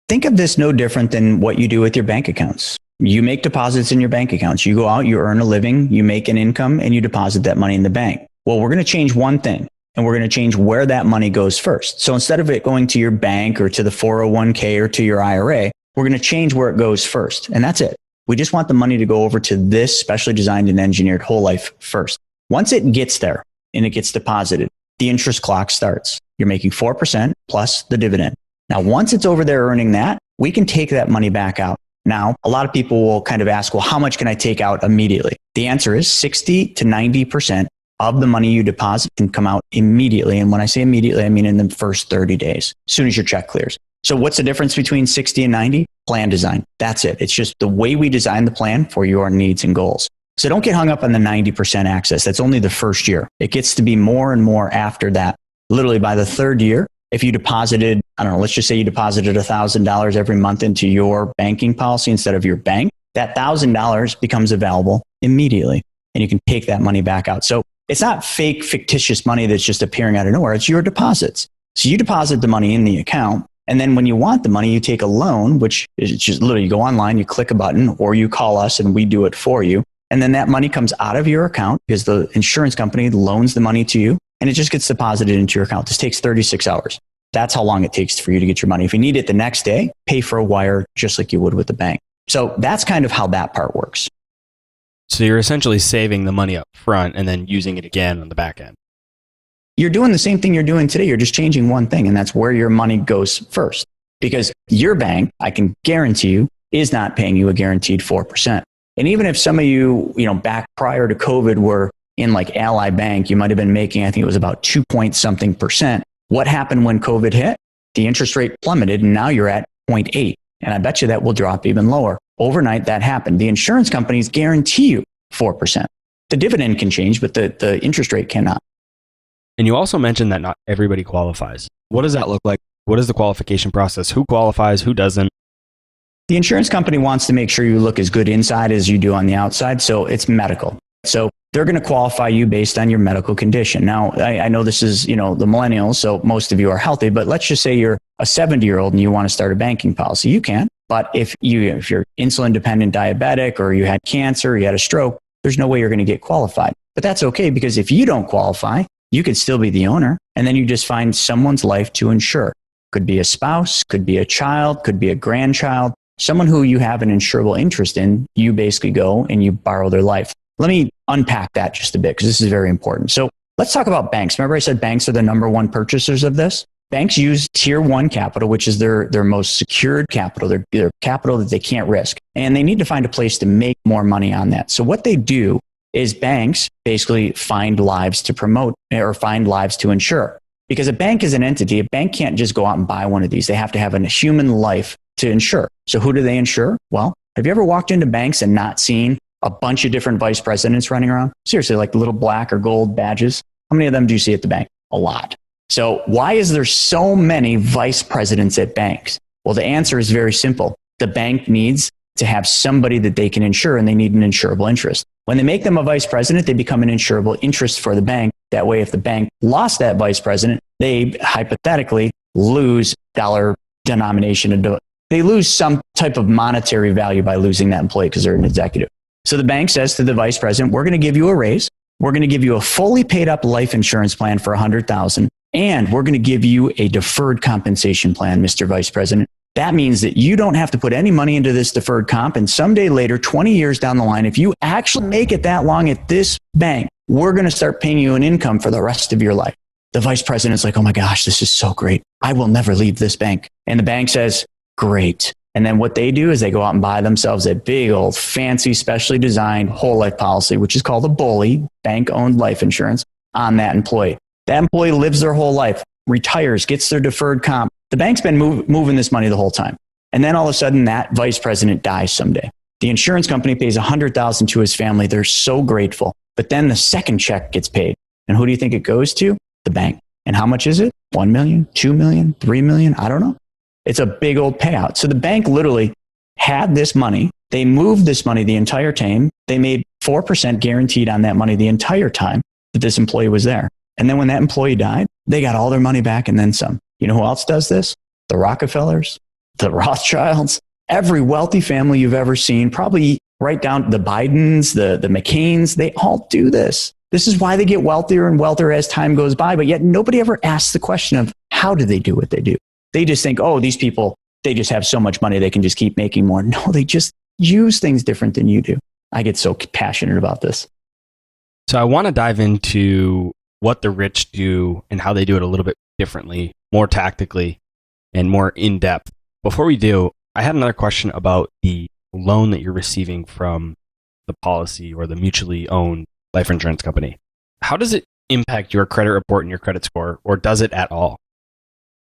Think of this no different than what you do with your bank accounts. You make deposits in your bank accounts. You go out, you earn a living, you make an income, and you deposit that money in the bank. Well, we're going to change one thing, and we're going to change where that money goes first. So instead of it going to your bank or to the 401k or to your IRA, we're going to change where it goes first. And that's it. We just want the money to go over to this specially designed and engineered whole life first. Once it gets there and it gets deposited, the interest clock starts. You're making 4% plus the dividend. Now, once it's over there earning that, we can take that money back out. Now, a lot of people will kind of ask, well, how much can I take out immediately? The answer is 60 to 90% of the money you deposit can come out immediately. And when I say immediately, I mean in the first 30 days, as soon as your check clears. So what's the difference between 60 and 90? Plan design. That's it. It's just the way we design the plan for your needs and goals. So don't get hung up on the 90% access. That's only the first year. It gets to be more and more after that. Literally by the third year, if you deposited, I don't know, let's just say you deposited $1,000 every month into your banking policy instead of your bank, that $1,000 becomes available immediately and you can take that money back out. So it's not fake, fictitious money that's just appearing out of nowhere. It's your deposits. So you deposit the money in the account. And then when you want the money, you take a loan, which is just literally you go online, you click a button, or you call us and we do it for you. And then that money comes out of your account because the insurance company loans the money to you and it just gets deposited into your account. This takes 36 hours. That's how long it takes for you to get your money. If you need it the next day, pay for a wire just like you would with the bank. So that's kind of how that part works. So you're essentially saving the money up front and then using it again on the back end. You're doing the same thing you're doing today. You're just changing one thing, and that's where your money goes first. Because your bank, I can guarantee you, is not paying you a guaranteed 4%. And even if some of you, back prior to COVID were in like Ally Bank, you might have been making, I think it was about 2 point something percent. What happened when COVID hit? The interest rate plummeted and now you're at 0.8. And I bet you that will drop even lower. Overnight, that happened. The insurance companies guarantee you 4%. The dividend can change, but the interest rate cannot. And you also mentioned that not everybody qualifies. What does that look like? What is the qualification process? Who qualifies? Who doesn't? The insurance company wants to make sure you look as good inside as you do on the outside. So it's medical. So they're going to qualify you based on your medical condition. Now, I know this is, the millennials, so most of you are healthy, but let's just say you're a 70-year-old and you want to start a banking policy. You can. But if you're insulin dependent diabetic or you had cancer, you had a stroke, there's no way you're going to get qualified. But that's okay because if you don't qualify, you could still be the owner. And then you just find someone's life to insure. Could be a spouse, could be a child, could be a grandchild, someone who you have an insurable interest in. You basically go and you borrow their life. Let me unpack that just a bit because this is very important. So let's talk about banks. Remember I said banks are the number one purchasers of this? Banks use tier one capital, which is their most secured capital, their capital that they can't risk. And they need to find a place to make more money on that. So what they do is banks basically find lives to promote or find lives to insure. Because a bank is an entity. A bank can't just go out and buy one of these. They have to have a human life to insure. So who do they insure? Well, have you ever walked into banks and not seen a bunch of different vice presidents running around? Seriously, like little black or gold badges. How many of them do you see at the bank? A lot. So why is there so many vice presidents at banks? Well, the answer is very simple. The bank needs to have somebody that they can insure and they need an insurable interest. When they make them a vice president, they become an insurable interest for the bank. That way, if the bank lost that vice president, they hypothetically lose dollar denomination. They lose some type of monetary value by losing that employee because they're an executive. So the bank says to the vice president, we're going to give you a raise. We're going to give you a fully paid up life insurance plan for $100,000. And we're going to give you a deferred compensation plan, Mr. Vice President. That means that you don't have to put any money into this deferred comp. And someday later, 20 years down the line, if you actually make it that long at this bank, we're going to start paying you an income for the rest of your life. The vice president's like, oh my gosh, this is so great. I will never leave this bank. And the bank says, great. And then what they do is they go out and buy themselves a big old fancy, specially designed whole life policy, which is called a BOLI, bank-owned life insurance, on that employee. That employee lives their whole life, retires, gets their deferred comp. The bank's been moving this money the whole time. And then all of a sudden, that vice president dies someday. The insurance company pays $100,000 to his family. They're so grateful. But then the second check gets paid. And who do you think it goes to? The bank. And how much is it? 1 million, 2 million, 3 million? I don't know. It's a big old payout. So the bank literally had this money. They moved this money the entire time. They made 4% guaranteed on that money the entire time that this employee was there. And then when that employee died, they got all their money back and then some. You know who else does this? The Rockefellers, the Rothschilds, every wealthy family you've ever seen, probably right down to the Bidens, the McCains, they all do this. This is why they get wealthier and wealthier as time goes by. But yet nobody ever asks the question of how do they do what they do? They just think, oh, these people, they just have so much money, they can just keep making more. No, they just use things different than you do. I get so passionate about this. So I want to dive into what the rich do and how they do it a little bit differently, more tactically and more in depth. Before we do, I had another question about the loan that you're receiving from the policy or the mutually owned life insurance company. How does it impact your credit report and your credit score, or does it at all?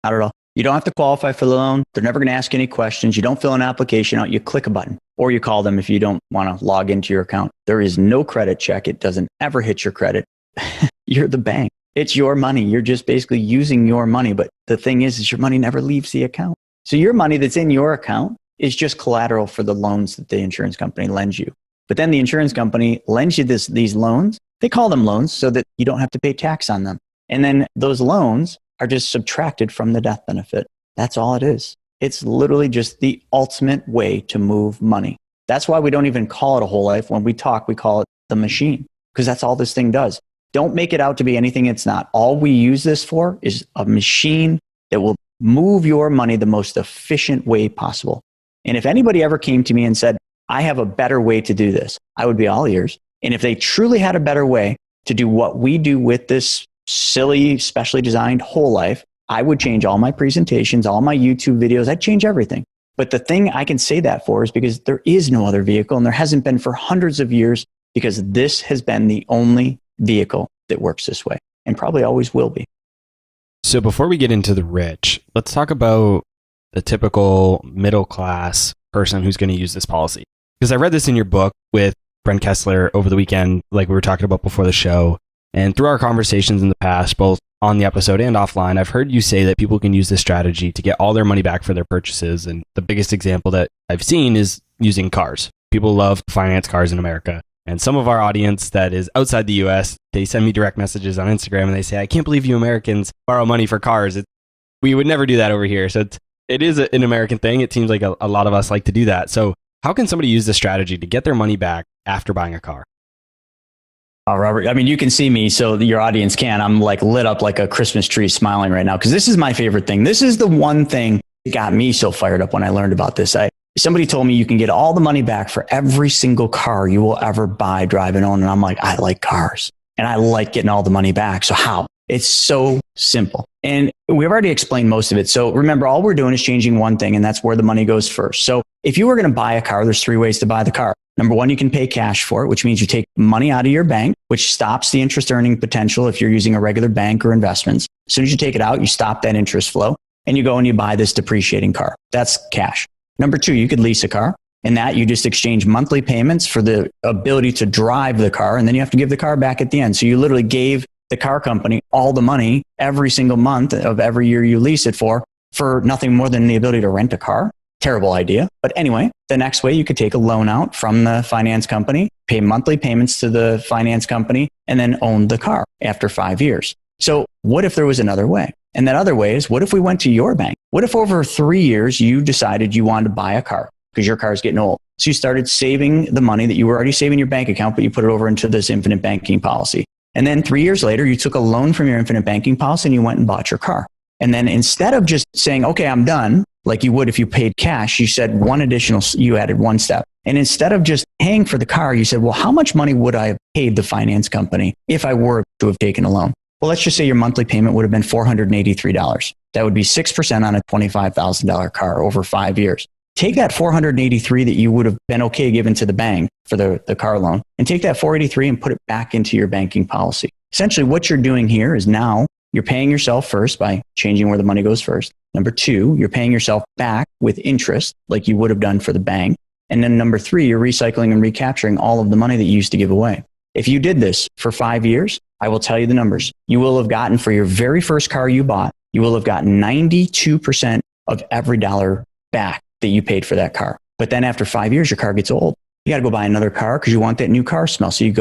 Not at all. You don't have to qualify for the loan. They're never going to ask any questions. You don't fill an application out. You click a button or you call them if you don't want to log into your account. There is no credit check. It doesn't ever hit your credit. You're the bank. It's your money. You're just basically using your money. But the thing is your money never leaves the account. So your money that's in your account is just collateral for the loans that the insurance company lends you. But then the insurance company lends you these loans. They call them loans so that you don't have to pay tax on them. And then those loans are just subtracted from the death benefit. That's all it is. It's literally just the ultimate way to move money. That's why we don't even call it a whole life. When we talk, we call it the machine, because that's all this thing does. Don't make it out to be anything it's not. All we use this for is a machine that will move your money the most efficient way possible. And if anybody ever came to me and said, I have a better way to do this, I would be all ears. And if they truly had a better way to do what we do with this silly, specially designed whole life, I would change all my presentations, all my YouTube videos. I'd change everything. But the thing I can say that for is because there is no other vehicle, and there hasn't been for hundreds of years, because this has been the only vehicle that works this way and probably always will be. So before we get into the rich, let's talk about the typical middle class person who's going to use this policy. Because I read this in your book with Brent Kessler over the weekend, like we were talking about before the show. And through our conversations in the past, both on the episode and offline, I've heard you say that people can use this strategy to get all their money back for their purchases. And the biggest example that I've seen is using cars. People love to finance cars in America. And some of our audience that is outside the US, they send me direct messages on Instagram and they say, I can't believe you Americans borrow money for cars. We would never do that over here. So it is an American thing. It seems like a lot of us like to do that. So how can somebody use this strategy to get their money back after buying a car? Oh, Robert, I mean, you can see me, so your audience can. I'm like lit up like a Christmas tree smiling right now, because this is my favorite thing. This is the one thing that got me so fired up when I learned about this. Somebody told me you can get all the money back for every single car you will ever buy, drive, and own. And I'm like, I like cars and I like getting all the money back. So how? It's so simple. And we've already explained most of it. So remember, all we're doing is changing one thing, and that's where the money goes first. So if you were going to buy a car, there's 3 ways to buy the car. Number one, you can pay cash for it, which means you take money out of your bank, which stops the interest earning potential if you're using a regular bank or investments. As soon as you take it out, you stop that interest flow and you go and you buy this depreciating car. That's cash. Number two, you could lease a car, and that you just exchange monthly payments for the ability to drive the car, and then you have to give the car back at the end. So you literally gave the car company all the money every single month of every year you lease it for nothing more than the ability to rent a car. Terrible idea. But anyway, the next way, you could take a loan out from the finance company, pay monthly payments to the finance company, and then own the car after 5 years. So what if there was another way? And that other way is, what if we went to your bank? What if over 3 years you decided you wanted to buy a car because your car is getting old? So you started saving the money that you were already saving in your bank account, but you put it over into this infinite banking policy. And then 3 years later, you took a loan from your infinite banking policy and you went and bought your car. And then instead of just saying, okay, I'm done, like you would if you paid cash, you added one step. And instead of just paying for the car, you said, well, how much money would I have paid the finance company if I were to have taken a loan? Well, let's just say your monthly payment would have been $483. That would be 6% on a $25,000 car over 5 years. Take that $483 that you would have been okay giving to the bank for the car loan, and take that $483 and put it back into your banking policy. Essentially, what you're doing here is now you're paying yourself first by changing where the money goes first. Number two, you're paying yourself back with interest like you would have done for the bank. And then number three, you're recycling and recapturing all of the money that you used to give away. If you did this for 5 years, I will tell you the numbers. You will have gotten, for your very first car you bought, you will have gotten 92% of every dollar back that you paid for that car. But then after 5 years, your car gets old. You got to go buy another car because you want that new car smell. So you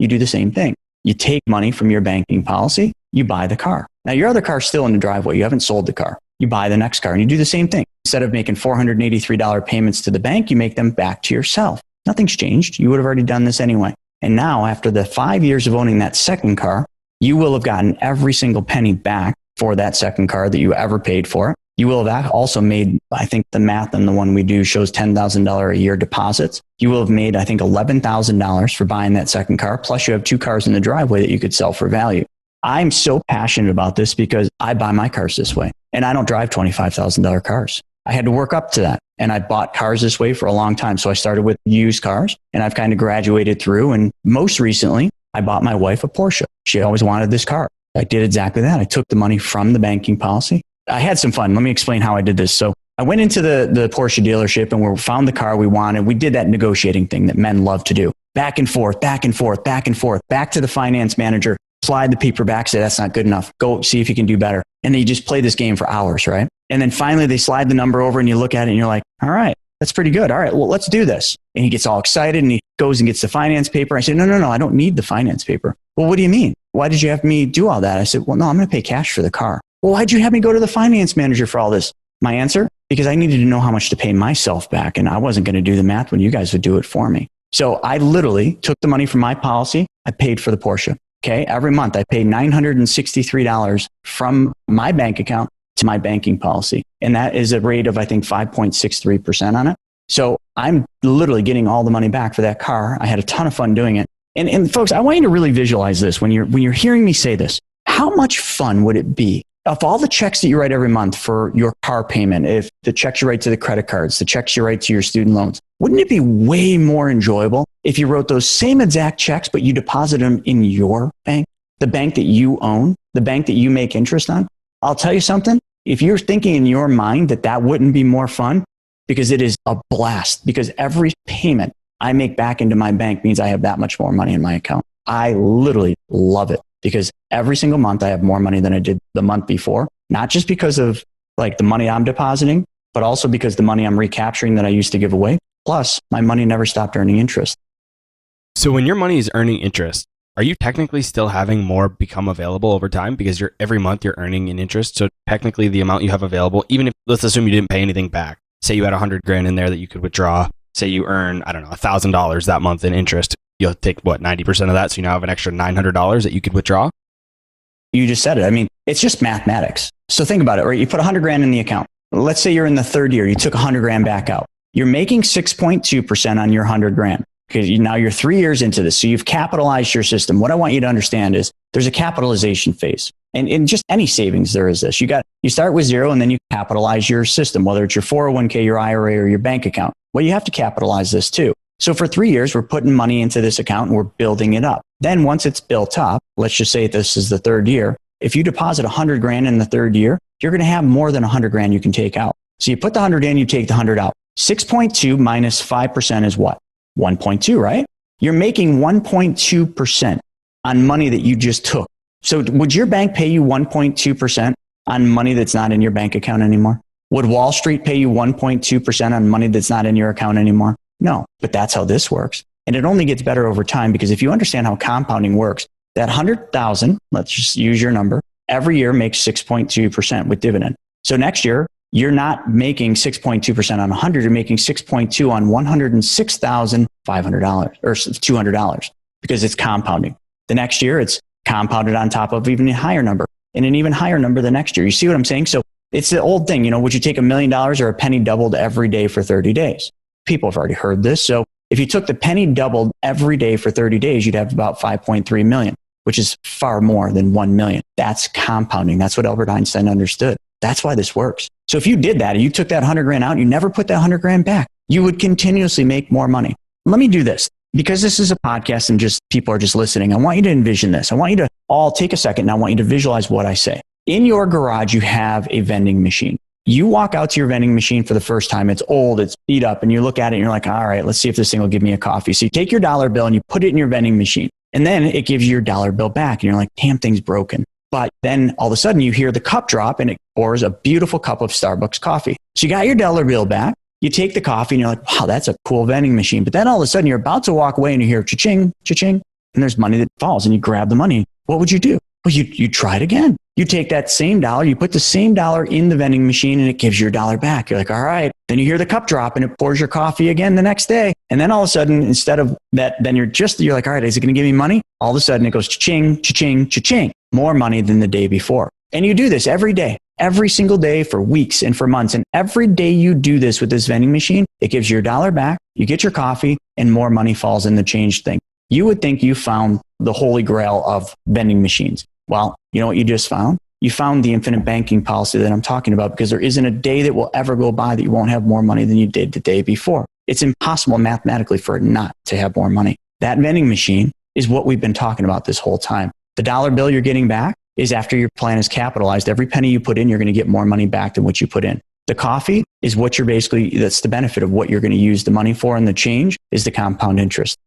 do the same thing. You take money from your banking policy, you buy the car. Now your other car's still in the driveway. You haven't sold the car. You buy the next car and you do the same thing. Instead of making $483 payments to the bank, you make them back to yourself. Nothing's changed. You would have already done this anyway. And now after the 5 years of owning that second car, you will have gotten every single penny back for that second car that you ever paid for. You will have also made, I think the math on the one we do shows $10,000 a year deposits. You will have made, I think, $11,000 for buying that second car. Plus you have two cars in the driveway that you could sell for value. I'm so passionate about this because I buy my cars this way and I don't drive $25,000 cars. I had to work up to that. And I bought cars this way for a long time. So I started with used cars and I've kind of graduated through. And most recently, I bought my wife a Porsche. She always wanted this car. I did exactly that. I took the money from the banking policy. I had some fun. Let me explain how I did this. So I went into the Porsche dealership and we found the car we wanted. We did that negotiating thing that men love to do. Back and forth, back and forth, back and forth, back to the finance manager, slide the paper back, say, that's not good enough. Go see if you can do better. And then you just play this game for hours, right? And then finally they slide the number over and you look at it and you're like, all right, that's pretty good. All right, well, let's do this. And he gets all excited and he goes and gets the finance paper. I said, no, I don't need the finance paper. Well, what do you mean? Why did you have me do all that? I said, well, no, I'm going to pay cash for the car. Well, why'd you have me go to the finance manager for all this? My answer, because I needed to know how much to pay myself back. And I wasn't going to do the math when you guys would do it for me. So I literally took the money from my policy. I paid for the Porsche. Okay. Every month I pay $963 from my bank account to my banking policy. And that is a rate of, I think, 5.63% on it. So I'm literally getting all the money back for that car. I had a ton of fun doing it. And folks, I want you to really visualize this when you're hearing me say this. How much fun would it be of all the checks that you write every month for your car payment, if the checks you write to the credit cards, the checks you write to your student loans, wouldn't it be way more enjoyable if you wrote those same exact checks, but you deposit them in your bank, the bank that you own, the bank that you make interest on? I'll tell you something. If you're thinking in your mind that wouldn't be more fun, because it is a blast, because every payment I make back into my bank means I have that much more money in my account. I literally love it because every single month I have more money than I did the month before, not just because of like the money I'm depositing, but also because the money I'm recapturing that I used to give away. Plus my money never stopped earning interest. So when your money is earning interest, are you technically still having more become available over time because every month you're earning an interest? So technically the amount you have available, even if, let's assume you didn't pay anything back, say you had $100,000 in there that you could withdraw, say you earn, I don't know, $1,000 that month in interest, you'll take 90% of that. So you now have an extra $900 that you could withdraw. You just said it. I mean, it's just mathematics. So think about it, right? You put $100,000 in the account. Let's say you're in the third year, you took $100,000 back out. You're making 6.2% on your $100,000. Okay, now you're 3 years into this. So you've capitalized your system. What I want you to understand is there's a capitalization phase. And in just any savings, there is this. You start with zero and then you capitalize your system, whether it's your 401k, your IRA, or your bank account. Well, you have to capitalize this too. So for 3 years, we're putting money into this account and we're building it up. Then once it's built up, let's just say this is the third year. If you deposit $100,000 in the third year, you're going to have more than $100,000 you can take out. So you put the 100 in, you take the 100 out. 6.2 minus 5% is what? 1.2, right? You're making 1.2% on money that you just took. So would your bank pay you 1.2% on money that's not in your bank account anymore? Would Wall Street pay you 1.2% on money that's not in your account anymore? No, but that's how this works. And it only gets better over time, because if you understand how compounding works, that 100,000, let's just use your number, every year makes 6.2% with dividend. So next year, you're not making 6.2% on 100, you're making 6.2 on $106,500 or $200, because it's compounding. The next year, it's compounded on top of even a higher number, and an even higher number the next year. You see what I'm saying? So it's the old thing, would you take $1 million or a penny doubled every day for 30 days? People have already heard this. So if you took the penny doubled every day for 30 days, you'd have about 5.3 million, which is far more than 1 million. That's compounding. That's what Albert Einstein understood. That's why this works. So if you did that and you took that 100 grand out and you never put that 100 grand back, you would continuously make more money. Let me do this. Because this is a podcast and just people are just listening, I want you to envision this. I want you to all take a second and I want you to visualize what I say. In your garage, you have a vending machine. You walk out to your vending machine for the first time. It's old, it's beat up, and you look at it and you're like, all right, let's see if this thing will give me a coffee. So you take your dollar bill and you put it in your vending machine, and then it gives you your dollar bill back. And you're like, damn, thing's broken. But then all of a sudden you hear the cup drop and it pours a beautiful cup of Starbucks coffee. So you got your dollar bill back. You take the coffee and you're like, wow, that's a cool vending machine. But then all of a sudden you're about to walk away and you hear cha-ching, cha-ching, and there's money that falls and you grab the money. What would you do? Well, you try it again. You take that same dollar, you put the same dollar in the vending machine and it gives you your dollar back. You're like, all right. Then you hear the cup drop and it pours your coffee again the next day. And then all of a sudden, instead of that, then you're like, all right, is it going to give me money? All of a sudden it goes cha-ching, cha-ching, cha-ching. More money than the day before. And you do this every day, every single day for weeks and for months. And every day you do this with this vending machine, it gives you your dollar back, you get your coffee, and more money falls in the change thing. You would think you found the holy grail of vending machines. Well, you know what you just found? You found the infinite banking policy that I'm talking about, because there isn't a day that will ever go by that you won't have more money than you did the day before. It's impossible mathematically for it not to have more money. That vending machine is what we've been talking about this whole time. The dollar bill you're getting back is after your plan is capitalized. Every penny you put in, you're going to get more money back than what you put in. The coffee is what you're that's the benefit of what you're going to use the money for, and the change is the compound interest.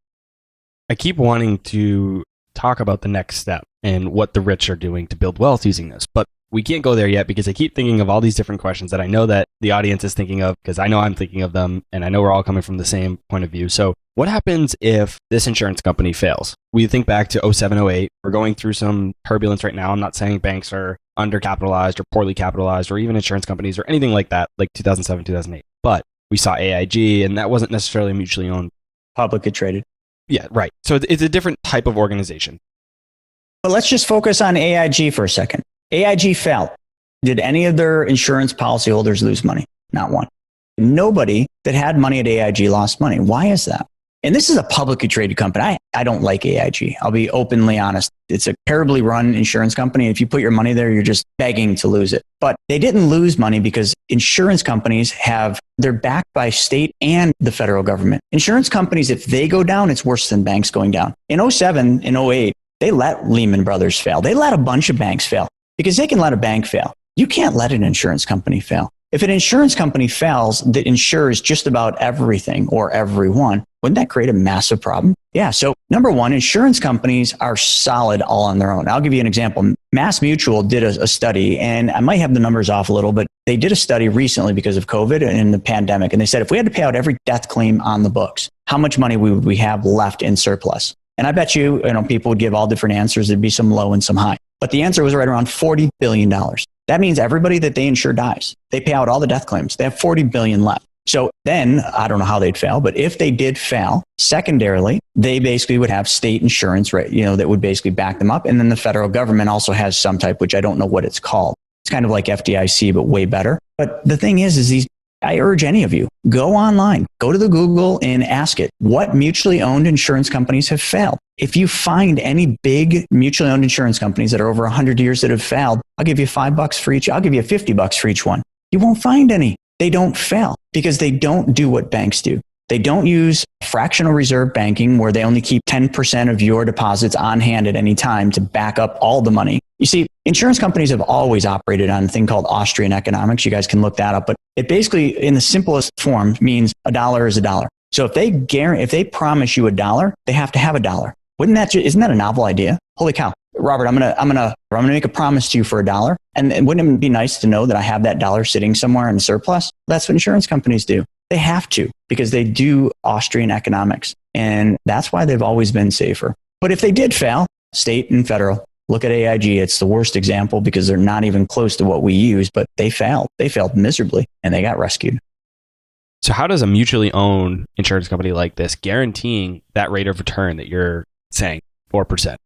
I keep wanting to talk about the next step and what the rich are doing to build wealth using this, but we can't go there yet because I keep thinking of all these different questions that I know that the audience is thinking of, because I know I'm thinking of them, and I know we're all coming from the same point of view. So what happens if this insurance company fails? We think back to 07, 08. We're going through some turbulence right now. I'm not saying banks are undercapitalized or poorly capitalized, or even insurance companies or anything like that, like 2007, 2008. But we saw AIG, and that wasn't necessarily mutually owned. Publicly traded. Yeah, right. So it's a different type of organization. But let's just focus on AIG for a second. AIG failed. Did any of their insurance policyholders lose money? Not one. Nobody that had money at AIG lost money. Why is that? And this is a publicly traded company. I don't like AIG. I'll be openly honest. It's a terribly run insurance company. If you put your money there, you're just begging to lose it. But they didn't lose money because insurance companies they're backed by state and the federal government. Insurance companies, if they go down, it's worse than banks going down. In 07 and 08, they let Lehman Brothers fail. They let a bunch of banks fail, because they can let a bank fail. You can't let an insurance company fail. If an insurance company fails that insures just about everything or everyone, wouldn't that create a massive problem? Yeah. So number one, insurance companies are solid all on their own. I'll give you an example. Mass Mutual did a study, and I might have the numbers off a little, but they did a study recently because of COVID and the pandemic. And they said, if we had to pay out every death claim on the books, how much money would we have left in surplus? And I bet you people would give all different answers. There'd be some low and some high. But the answer was right around $40 billion. That means everybody that they insure dies. They pay out all the death claims. They have $40 billion left. So then I don't know how they'd fail, but if they did fail, secondarily, they basically would have state insurance, right? That would basically back them up. And then the federal government also has some type, which I don't know what it's called. It's kind of like FDIC, but way better. But the thing is I urge any of you, go online, go to the Google and ask it, what mutually owned insurance companies have failed? If you find any big mutually owned insurance companies that are over 100 years that have failed, I'll give you $5 for each. I'll give you $50 for each one. You won't find any. They don't fail because they don't do what banks do. They don't use fractional reserve banking, where they only keep 10% of your deposits on hand at any time to back up all the money. You see, insurance companies have always operated on a thing called Austrian economics. You guys can look that up, but it basically, in the simplest form, means a dollar is a dollar. So if they promise you $1, they have to have $1. Isn't that a novel idea? Holy cow. Robert, I'm gonna make a promise to you for $1. And wouldn't it be nice to know that I have that dollar sitting somewhere in surplus? That's what insurance companies do. They have to, because they do Austrian economics. And that's why they've always been safer. But if they did fail, state and federal, look at AIG. It's the worst example because they're not even close to what we use, but they failed. They failed miserably and they got rescued. So how does a mutually owned insurance company like this guaranteeing that rate of return that you're saying, 4%?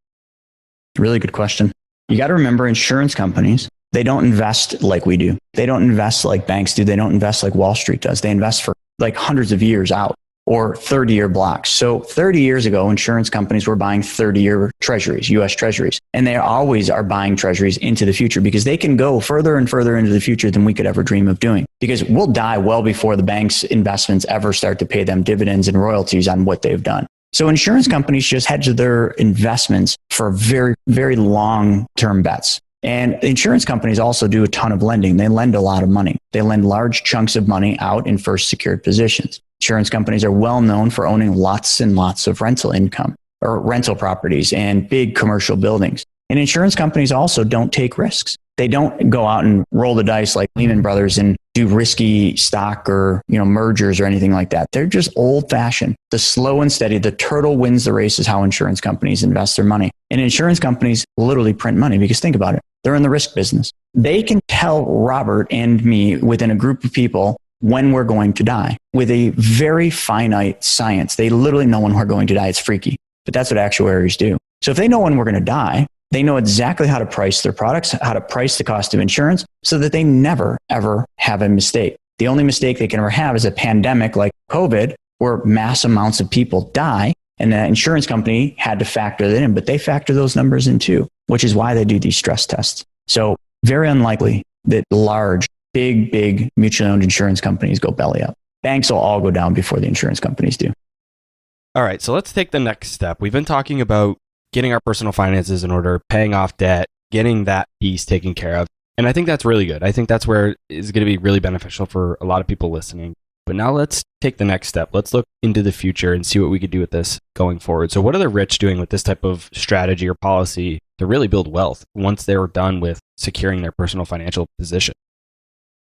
Really good question. You got to remember, insurance companies, they don't invest like we do. They don't invest like banks do. They don't invest like Wall Street does. They invest for like hundreds of years out, or 30-year blocks. So 30 years ago, insurance companies were buying 30-year treasuries, US treasuries. And they always are buying treasuries into the future because they can go further and further into the future than we could ever dream of doing. Because we'll die well before the bank's investments ever start to pay them dividends and royalties on what they've done. So insurance companies just hedge their investments for very, very long-term bets. And insurance companies also do a ton of lending. They lend a lot of money. They lend large chunks of money out in first secured positions. Insurance companies are well known for owning lots and lots of rental income or rental properties and big commercial buildings. And insurance companies also don't take risks. They don't go out and roll the dice like Lehman Brothers and do risky stock or, mergers or anything like that. They're just old fashioned. The slow and steady, the turtle wins the race is how insurance companies invest their money. And insurance companies literally print money because think about it. They're in the risk business. They can tell Robert and me within a group of people when we're going to die with a very finite science. They literally know when we're going to die. It's freaky, but that's what actuaries do. So if they know when we're going to die, they know exactly how to price their products, how to price the cost of insurance so that they never, ever have a mistake. The only mistake they can ever have is a pandemic like COVID where mass amounts of people die. And the insurance company had to factor that in, but they factor those numbers in too, which is why they do these stress tests. So very unlikely that large, big mutually owned insurance companies go belly up. Banks will all go down before the insurance companies do. All right, so let's take the next step. We've been talking about getting our personal finances in order, paying off debt, getting that piece taken care of. And I think that's really good. I think that's where it's going to be really beneficial for a lot of people listening. But now let's take the next step. Let's look into the future and see what we could do with this going forward. So what are the rich doing with this type of strategy or policy to really build wealth once they're done with securing their personal financial position?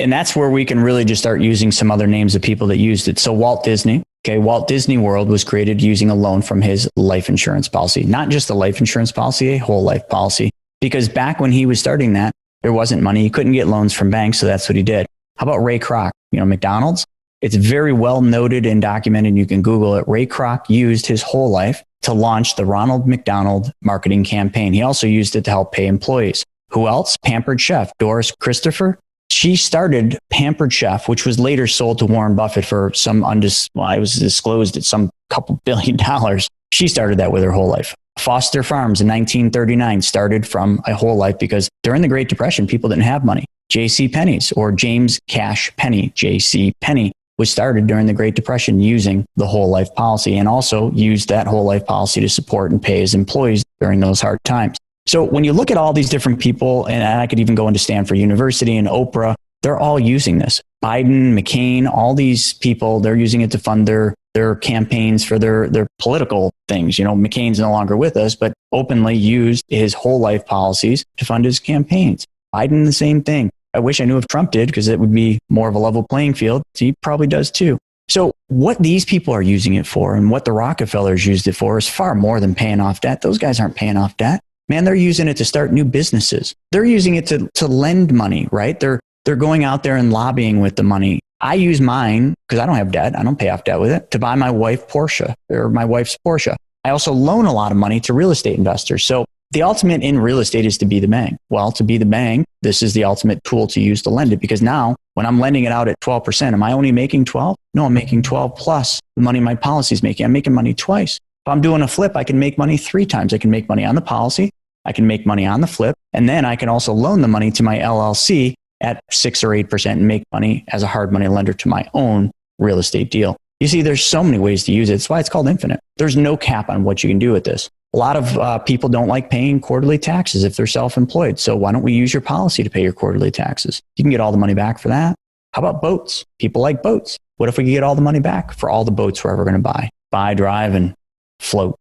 And that's where we can really just start using some other names of people that used it. So Walt Disney, Walt Disney World was created using a loan from his life insurance policy, not just a life insurance policy, a whole life policy, because back when he was starting that, there wasn't money. He couldn't get loans from banks. So that's what he did. How about Ray Kroc? McDonald's? It's very well noted and documented. You can Google it. Ray Kroc used his whole life to launch the Ronald McDonald marketing campaign. He also used it to help pay employees. Who else? Pampered Chef, Doris Christopher. She started Pampered Chef, which was later sold to Warren Buffett for some it was disclosed at some couple $1 billion. She started that with her whole life. Foster Farms in 1939 started from a whole life because during the Great Depression, people didn't have money. J.C. Penney's or James Cash Penney, J.C. Penney, was started during the Great Depression using the whole life policy and also used that whole life policy to support and pay his employees during those hard times. So when you look at all these different people, and I could even go into Stanford University and Oprah, they're all using this. Biden, McCain, all these people, they're using it to fund their campaigns for their political things. McCain's no longer with us, but openly used his whole life policies to fund his campaigns. Biden, the same thing. I wish I knew if Trump did, because it would be more of a level playing field. He probably does too. So what these people are using it for and what the Rockefellers used it for is far more than paying off debt. Those guys aren't paying off debt. Man, they're using it to start new businesses. They're using it to lend money, right? They're going out there and lobbying with the money. I use mine because I don't have debt. I don't pay off debt with it to buy my wife Porsche or my wife's Porsche. I also loan a lot of money to real estate investors. So the ultimate in real estate is to be the bank. Well, to be the bank, this is the ultimate tool to use to lend it because now when I'm lending it out at 12%, am I only making 12? No, I'm making 12 plus the money my policy is making. I'm making money twice. If I'm doing a flip, I can make money 3 times. I can make money on the policy. I can make money on the flip. And then I can also loan the money to my LLC at 6 or 8% and make money as a hard money lender to my own real estate deal. You see, there's so many ways to use it. That's why it's called infinite. There's no cap on what you can do with this. A lot of people don't like paying quarterly taxes if they're self-employed. So why don't we use your policy to pay your quarterly taxes? You can get all the money back for that. How about boats? People like boats. What if we could get all the money back for all the boats we're ever going to buy, drive, and float?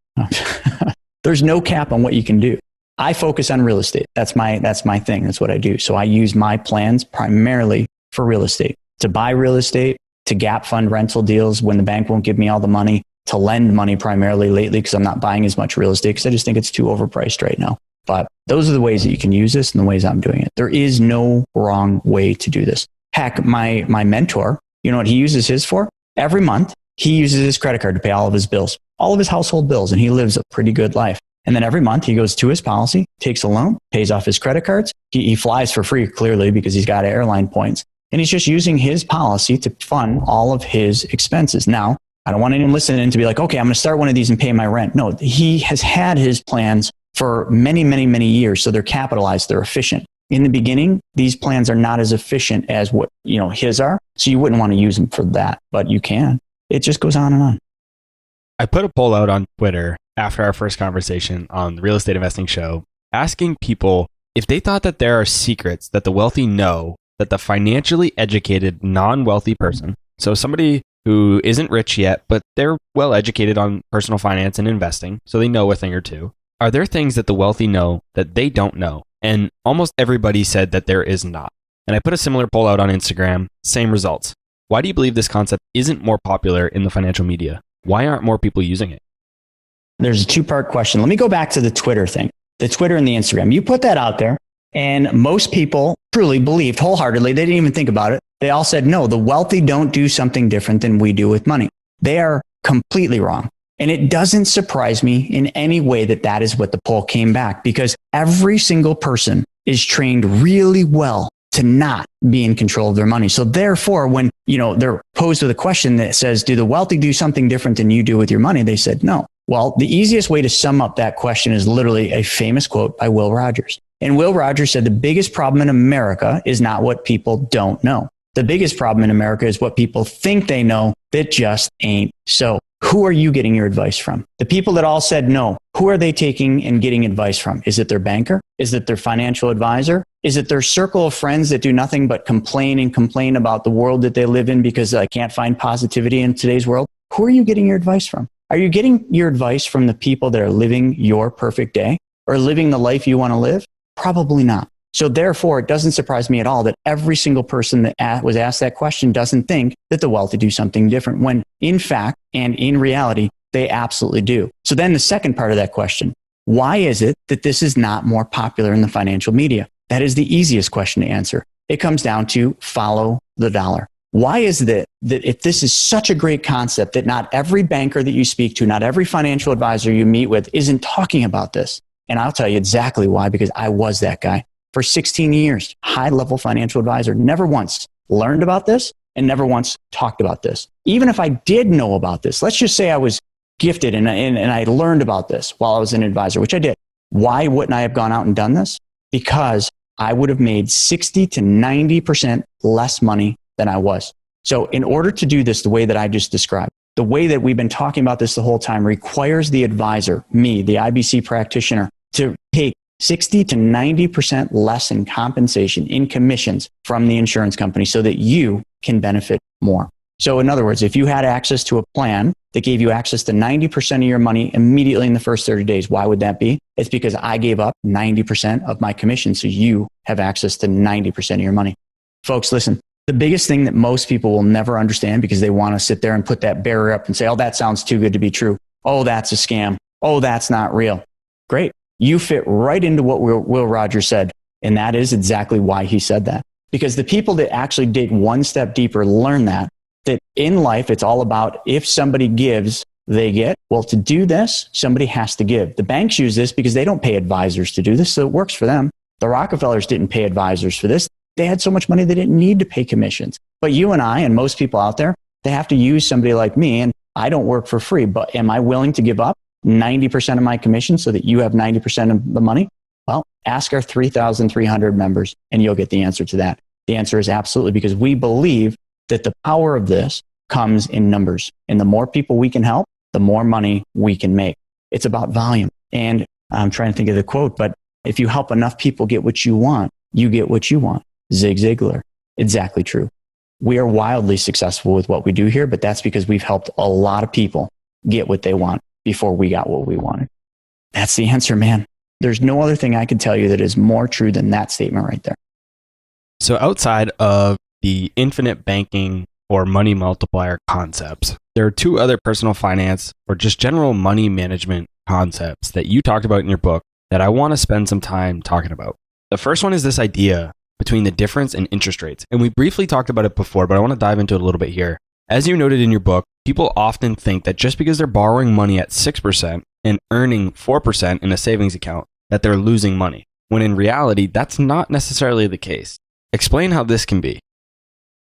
There's no cap on what you can do. I focus on real estate. That's my thing. That's what I do. So I use my plans primarily for real estate, to buy real estate, to gap fund rental deals when the bank won't give me all the money, to lend money primarily lately because I'm not buying as much real estate because I just think it's too overpriced right now. But those are the ways that you can use this and the ways I'm doing it. There is no wrong way to do this. Heck, my mentor, you know what he uses his for? Every month, he uses his credit card to pay all of his bills, all of his household bills, and he lives a pretty good life. And then every month he goes to his policy, takes a loan, pays off his credit cards. He flies for free, clearly, because he's got airline points. And he's just using his policy to fund all of his expenses. Now, I don't want anyone listening to be like, okay, I'm going to start one of these and pay my rent. No, he has had his plans for many, many, many years. So they're capitalized, they're efficient. In the beginning, these plans are not as efficient as what, his are. So you wouldn't want to use them for that, but you can. It just goes on and on. I put a poll out on Twitter after our first conversation on the Real Estate Investing Show, asking people if they thought that there are secrets that the wealthy know that the financially educated non-wealthy person, so somebody who isn't rich yet, but they're well educated on personal finance and investing, so they know a thing or two. Are there things that the wealthy know that they don't know? And almost everybody said that there is not. And I put a similar poll out on Instagram, same results. Why do you believe this concept isn't more popular in the financial media? Why aren't more people using it? There's a two-part question. Let me go back to the Twitter thing, the Twitter and the Instagram. You put that out there, and most people truly believed wholeheartedly. They didn't even think about it. They all said, no, the wealthy don't do something different than we do with money. They are completely wrong. And it doesn't surprise me in any way that that is what the poll came back, because every single person is trained really well to not be in control of their money. So therefore, when they're posed with a question that says, do the wealthy do something different than you do with your money? They said no. Well, the easiest way to sum up that question is literally a famous quote by Will Rogers. And Will Rogers said, the biggest problem in America is not what people don't know. The biggest problem in America is what people think they know that just ain't so. Who are you getting your advice from? The people that all said no, who are they taking and getting advice from? Is it their banker? Is it their financial advisor? Is it their circle of friends that do nothing but complain about the world that they live in because I can't find positivity in today's world? Who are you getting your advice from? Are you getting your advice from the people that are living your perfect day or living the life you want to live? Probably not. So therefore, it doesn't surprise me at all that every single person that was asked that question doesn't think that the wealthy do something different, when in fact and in reality, they absolutely do. So then the second part of that question, why is it that this is not more popular in the financial media? That is the easiest question to answer. It comes down to follow the dollar. Why is it that if this is such a great concept that not every banker that you speak to, not every financial advisor you meet with isn't talking about this? And I'll tell you exactly why, because I was that guy. For 16 years, high-level financial advisor, never once learned about this and never once talked about this. Even if I did know about this, let's just say I was gifted and I learned about this while I was an advisor, which I did. Why wouldn't I have gone out and done this? Because I would have made 60 to 90% less money than I was. So in order to do this the way that I just described, the way that we've been talking about this the whole time requires the advisor, me, the IBC practitioner, to take 60 to 90% less in compensation, in commissions from the insurance company so that you can benefit more. So in other words, if you had access to a plan that gave you access to 90% of your money immediately in the first 30 days, why would that be? It's because I gave up 90% of my commission so you have access to 90% of your money. Folks, listen, the biggest thing that most people will never understand because they want to sit there and put that barrier up and say, oh, that sounds too good to be true. Oh, that's a scam. Oh, that's not real. Great. You fit right into what Will Rogers said. And that is exactly why he said that. Because the people that actually dig one step deeper learn that in life, it's all about if somebody gives, they get. Well, to do this, somebody has to give. The banks use this because they don't pay advisors to do this, so it works for them. The Rockefellers didn't pay advisors for this. They had so much money they didn't need to pay commissions. But you and I and most people out there, they have to use somebody like me, and I don't work for free, but am I willing to give up 90% of my commission so that you have 90% of the money? Well, ask our 3,300 members and you'll get the answer to that. The answer is absolutely, because we believe that the power of this comes in numbers. And the more people we can help, the more money we can make. It's about volume. And I'm trying to think of the quote, but if you help enough people get what you want, you get what you want. Zig Ziglar. Exactly true. We are wildly successful with what we do here, but that's because we've helped a lot of people get what they want before we got what we wanted. That's the answer, man. There's no other thing I could tell you that is more true than that statement right there. So outside of the infinite banking or money multiplier concepts, there are two other personal finance or just general money management concepts that you talked about in your book that I want to spend some time talking about. The first one is this idea between the difference in interest rates. And we briefly talked about it before, but I want to dive into it a little bit here. As you noted in your book, people often think that just because they're borrowing money at 6% and earning 4% in a savings account, that they're losing money, when in reality, that's not necessarily the case. Explain how this can be.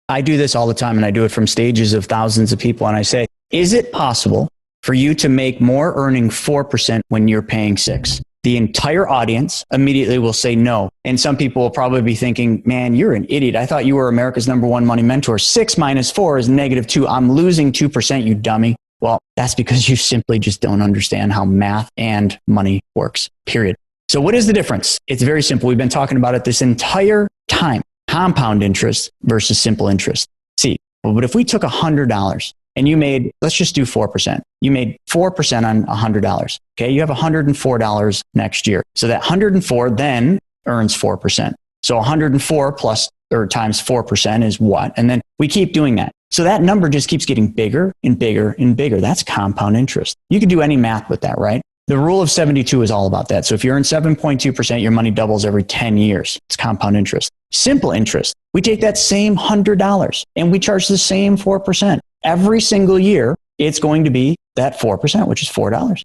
I do this all the time, and I do it from stages of thousands of people. And I say, is it possible for you to make more earning 4% when you're paying 6%? The entire audience immediately will say no. And some people will probably be thinking, man, you're an idiot. I thought you were America's #1 money mentor. 6 minus 4 is -2. I'm losing 2%, you dummy. Well, that's because you simply just don't understand how math and money works, period. So what is the difference? It's very simple. We've been talking about it this entire time. Compound interest versus simple interest. See, but if we took $100 and you made, let's just do 4%. You made 4% on $100. Okay, you have $104 next year. So that 104 then earns 4%. So 104 plus or times 4% is what? And then we keep doing that. So that number just keeps getting bigger and bigger and bigger. That's compound interest. You can do any math with that, right? The rule of 72 is all about that. So if you earn 7.2%, your money doubles every 10 years. It's compound interest. Simple interest. We take that same $100 and we charge the same 4%. Every single year, it's going to be that 4%, which is $4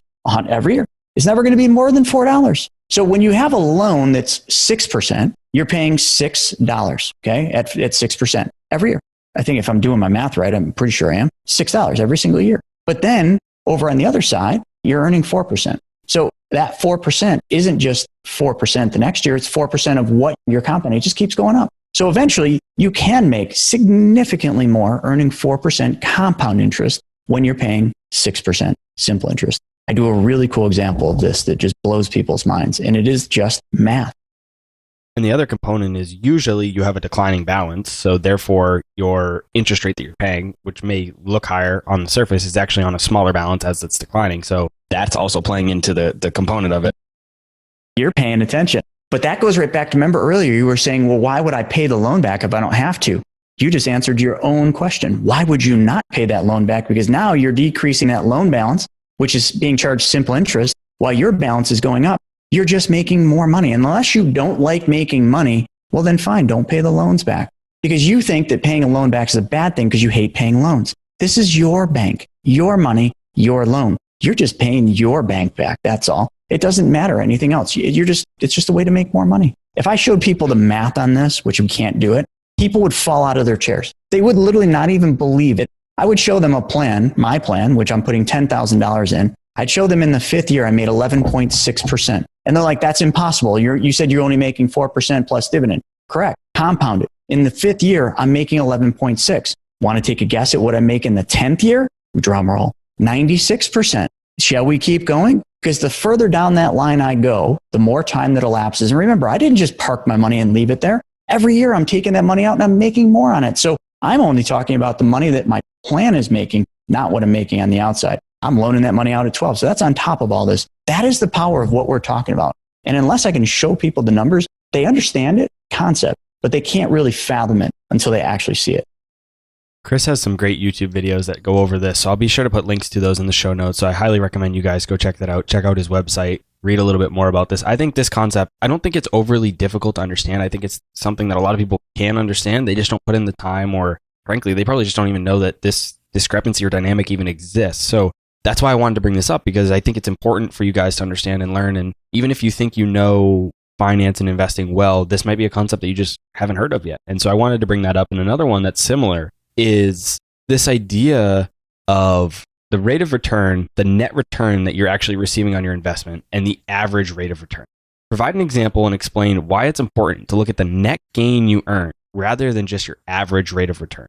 every year. It's never going to be more than $4. So when you have a loan that's 6%, you're paying $6, okay, at 6% every year. I think if I'm doing my math right, I'm pretty sure I am, $6 every single year. But then over on the other side, you're earning 4%. So that 4% isn't just 4% the next year, it's 4% of what you're compounding. It just keeps going up. So eventually you can make significantly more earning 4% compound interest when you're paying 6% simple interest. I do a really cool example of this that just blows people's minds, and it is just math. And the other component is usually you have a declining balance. So therefore your interest rate that you're paying, which may look higher on the surface, is actually on a smaller balance as it's declining. So that's also playing into the component of it. You're paying attention. But that goes right back to, remember earlier, you were saying, well, why would I pay the loan back if I don't have to? You just answered your own question. Why would you not pay that loan back? Because now you're decreasing that loan balance, which is being charged simple interest, while your balance is going up. You're just making more money. And unless you don't like making money, well, then fine, don't pay the loans back. Because you think that paying a loan back is a bad thing because you hate paying loans. This is your bank, your money, your loan. You're just paying your bank back. That's all. It doesn't matter anything else. It's just a way to make more money. If I showed people the math on this, which we can't do it, people would fall out of their chairs. They would literally not even believe it. I would show them a plan, my plan, which I'm putting $10,000 in. I'd show them in the 5th year, I made 11.6%. And they're like, that's impossible. You said you're only making 4% plus dividend. Correct. Compound it. In the 5th year, I'm making 11.6. Want to take a guess at what I make in the 10th year? Drum roll. 96%. Shall we keep going? Because the further down that line I go, the more time that elapses. And remember, I didn't just park my money and leave it there. Every year I'm taking that money out and I'm making more on it. So I'm only talking about the money that my plan is making, not what I'm making on the outside. I'm loaning that money out at 12. So that's on top of all this. That is the power of what we're talking about. And unless I can show people the numbers, they understand it, concept, but they can't really fathom it until they actually see it. Chris has some great YouTube videos that go over this. So I'll be sure to put links to those in the show notes. So I highly recommend you guys go check that out. Check out his website, read a little bit more about this. I think this concept, I don't think it's overly difficult to understand. I think it's something that a lot of people can understand. They just don't put in the time, or frankly, they probably just don't even know that this discrepancy or dynamic even exists. So that's why I wanted to bring this up, because I think it's important for you guys to understand and learn. And even if you think you know finance and investing well, this might be a concept that you just haven't heard of yet. And so I wanted to bring that up. And another one that's similar is this idea of the rate of return, the net return that you're actually receiving on your investment, and the average rate of return. Provide an example and explain why it's important to look at the net gain you earn rather than just your average rate of return.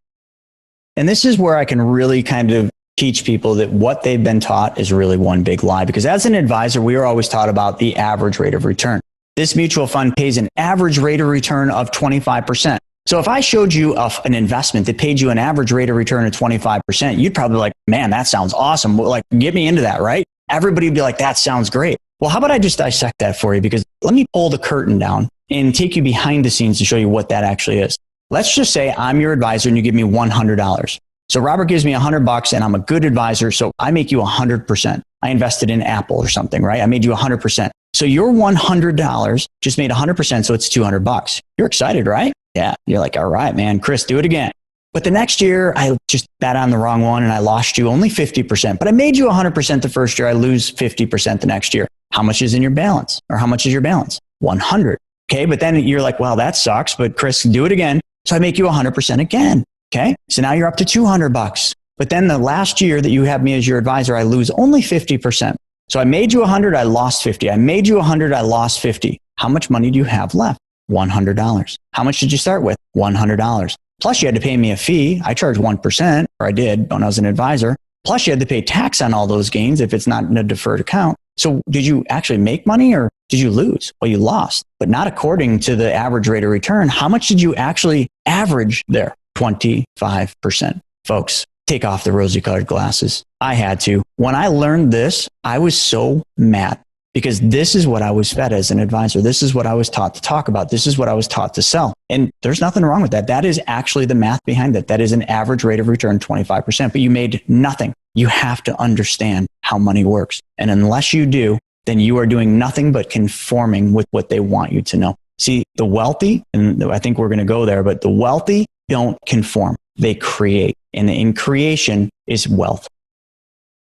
And this is where I can really kind of teach people that what they've been taught is really one big lie. Because as an advisor, we are always taught about the average rate of return. This mutual fund pays an average rate of return of 25%. So if I showed you an investment that paid you an average rate of return of 25%, you'd probably be like, man, that sounds awesome. Like, get me into that, right? Everybody would be like, that sounds great. Well, how about I just dissect that for you? Because let me pull the curtain down and take you behind the scenes to show you what that actually is. Let's just say I'm your advisor and you give me $100. So Robert gives me $100 and I'm a good advisor. So I make you 100%. I invested in Apple or something, right? I made you 100%. So your $100 just made 100%. So it's $200. You're excited, right? Yeah. You're like, all right, man, Chris, do it again. But the next year I just bet on the wrong one and I lost you only 50%, but I made you 100% the first year. I lose 50% the next year. How much is in your balance? Or how much is your balance? 100. Okay. But then you're like, well, that sucks, but Chris, do it again. So I make you 100% again. Okay. So now you're up to $200. But then the last year that you have me as your advisor, I lose only 50%. So I made you 100, I lost 50. I made you 100, I lost 50. How much money do you have left? $100. How much did you start with? $100. Plus you had to pay me a fee. I charge 1%, or I did when I was an advisor. Plus you had to pay tax on all those gains if it's not in a deferred account. So did you actually make money or did you lose? Well, you lost, but not according to the average rate of return. How much did you actually average there? 25%. Folks, take off the rosy colored glasses. I had to. When I learned this, I was so mad because this is what I was fed as an advisor. This is what I was taught to talk about. This is what I was taught to sell. And there's nothing wrong with that. That is actually the math behind it. That is an average rate of return, 25%, but you made nothing. You have to understand how money works. And unless you do, then you are doing nothing but conforming with what they want you to know. See, the wealthy, and I think we're going to go there, but the wealthy don't conform. They create. And in creation is wealth.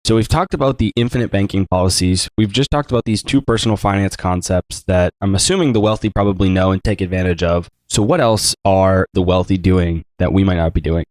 So we've talked about the infinite banking policies. We've just talked about these two personal finance concepts that I'm assuming the wealthy probably know and take advantage of. So what else are the wealthy doing that we might not be doing?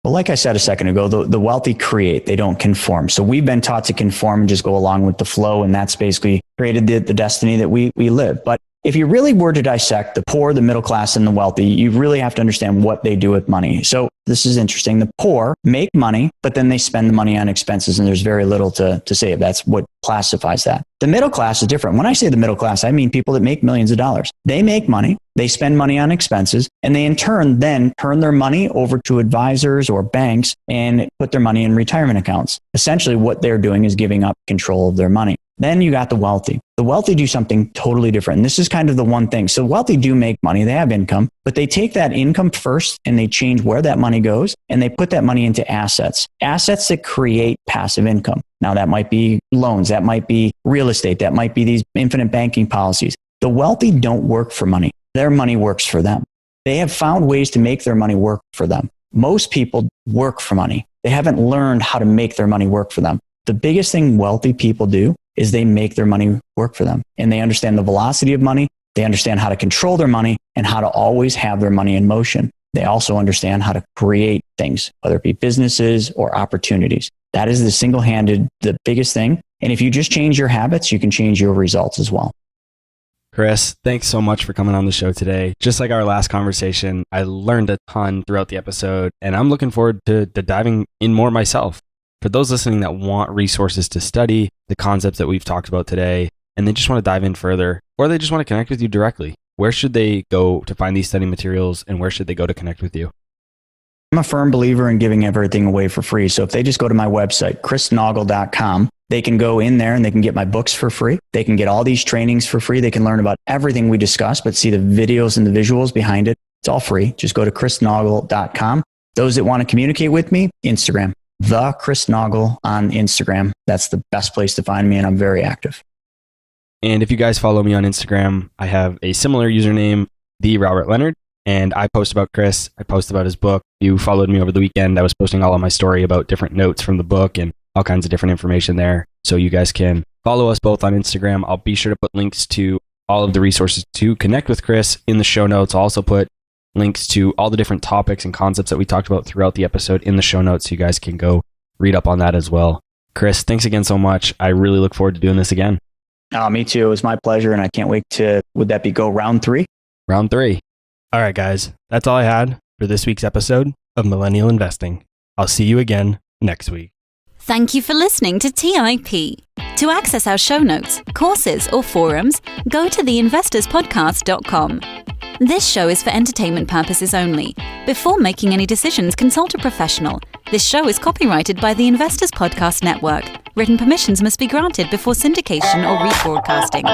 Well, like I said a second ago, the wealthy create, they don't conform. So we've been taught to conform and just go along with the flow. And that's basically created the destiny that we live. But if you really were to dissect the poor, the middle class, and the wealthy, you really have to understand what they do with money. So this is interesting. The poor make money, but then they spend the money on expenses, and there's very little to save. That's what classifies that. The middle class is different. When I say the middle class, I mean people that make millions of dollars. They make money, they spend money on expenses, and they in turn then turn their money over to advisors or banks and put their money in retirement accounts. Essentially, what they're doing is giving up control of their money. Then you got the wealthy. The wealthy do something totally different. And this is kind of the one thing. So wealthy do make money. They have income, but they take that income first and they change where that money goes and they put that money into assets that create passive income. Now that might be loans. That might be real estate. That might be these infinite banking policies. The wealthy don't work for money. Their money works for them. They have found ways to make their money work for them. Most people work for money. They haven't learned how to make their money work for them. The biggest thing wealthy people do is they make their money work for them. And they understand the velocity of money. They understand how to control their money and how to always have their money in motion. They also understand how to create things, whether it be businesses or opportunities. That is the biggest thing. And if you just change your habits, you can change your results as well. Chris, thanks so much for coming on the show today. Just like our last conversation, I learned a ton throughout the episode, and I'm looking forward to diving in more myself. For those listening that want resources to study the concepts that we've talked about today, and they just want to dive in further, or they just want to connect with you directly, where should they go to find these study materials and where should they go to connect with you? I'm a firm believer in giving everything away for free. So if they just go to my website, chrisnaugle.com, they can go in there and they can get my books for free. They can get all these trainings for free. They can learn about everything we discussed, but see the videos and the visuals behind it. It's all free. Just go to chrisnaugle.com. Those that want to communicate with me, Instagram. The Chris Naugle on Instagram. That's the best place to find me, and I'm very active. And if you guys follow me on Instagram, I have a similar username, the Robert Leonard, and I post about Chris. I post about his book. You followed me over the weekend. I was posting all of my story about different notes from the book and all kinds of different information there. So you guys can follow us both on Instagram. I'll be sure to put links to all of the resources to connect with Chris in the show notes. I'll also put links to all the different topics and concepts that we talked about throughout the episode in the show notes, so you guys can go read up on that as well. Chris, thanks again so much. I really look forward to doing this again. Me too. It was my pleasure, and I can't wait to, would that be go round 3? Round 3. All right, guys. That's all I had for this week's episode of Millennial Investing. I'll see you again next week. Thank you for listening to TIP. To access our show notes, courses, or forums, go to theinvestorspodcast.com. This show is for entertainment purposes only. Before making any decisions, consult a professional. This show is copyrighted by the Investors Podcast Network. Written permissions must be granted before syndication or rebroadcasting.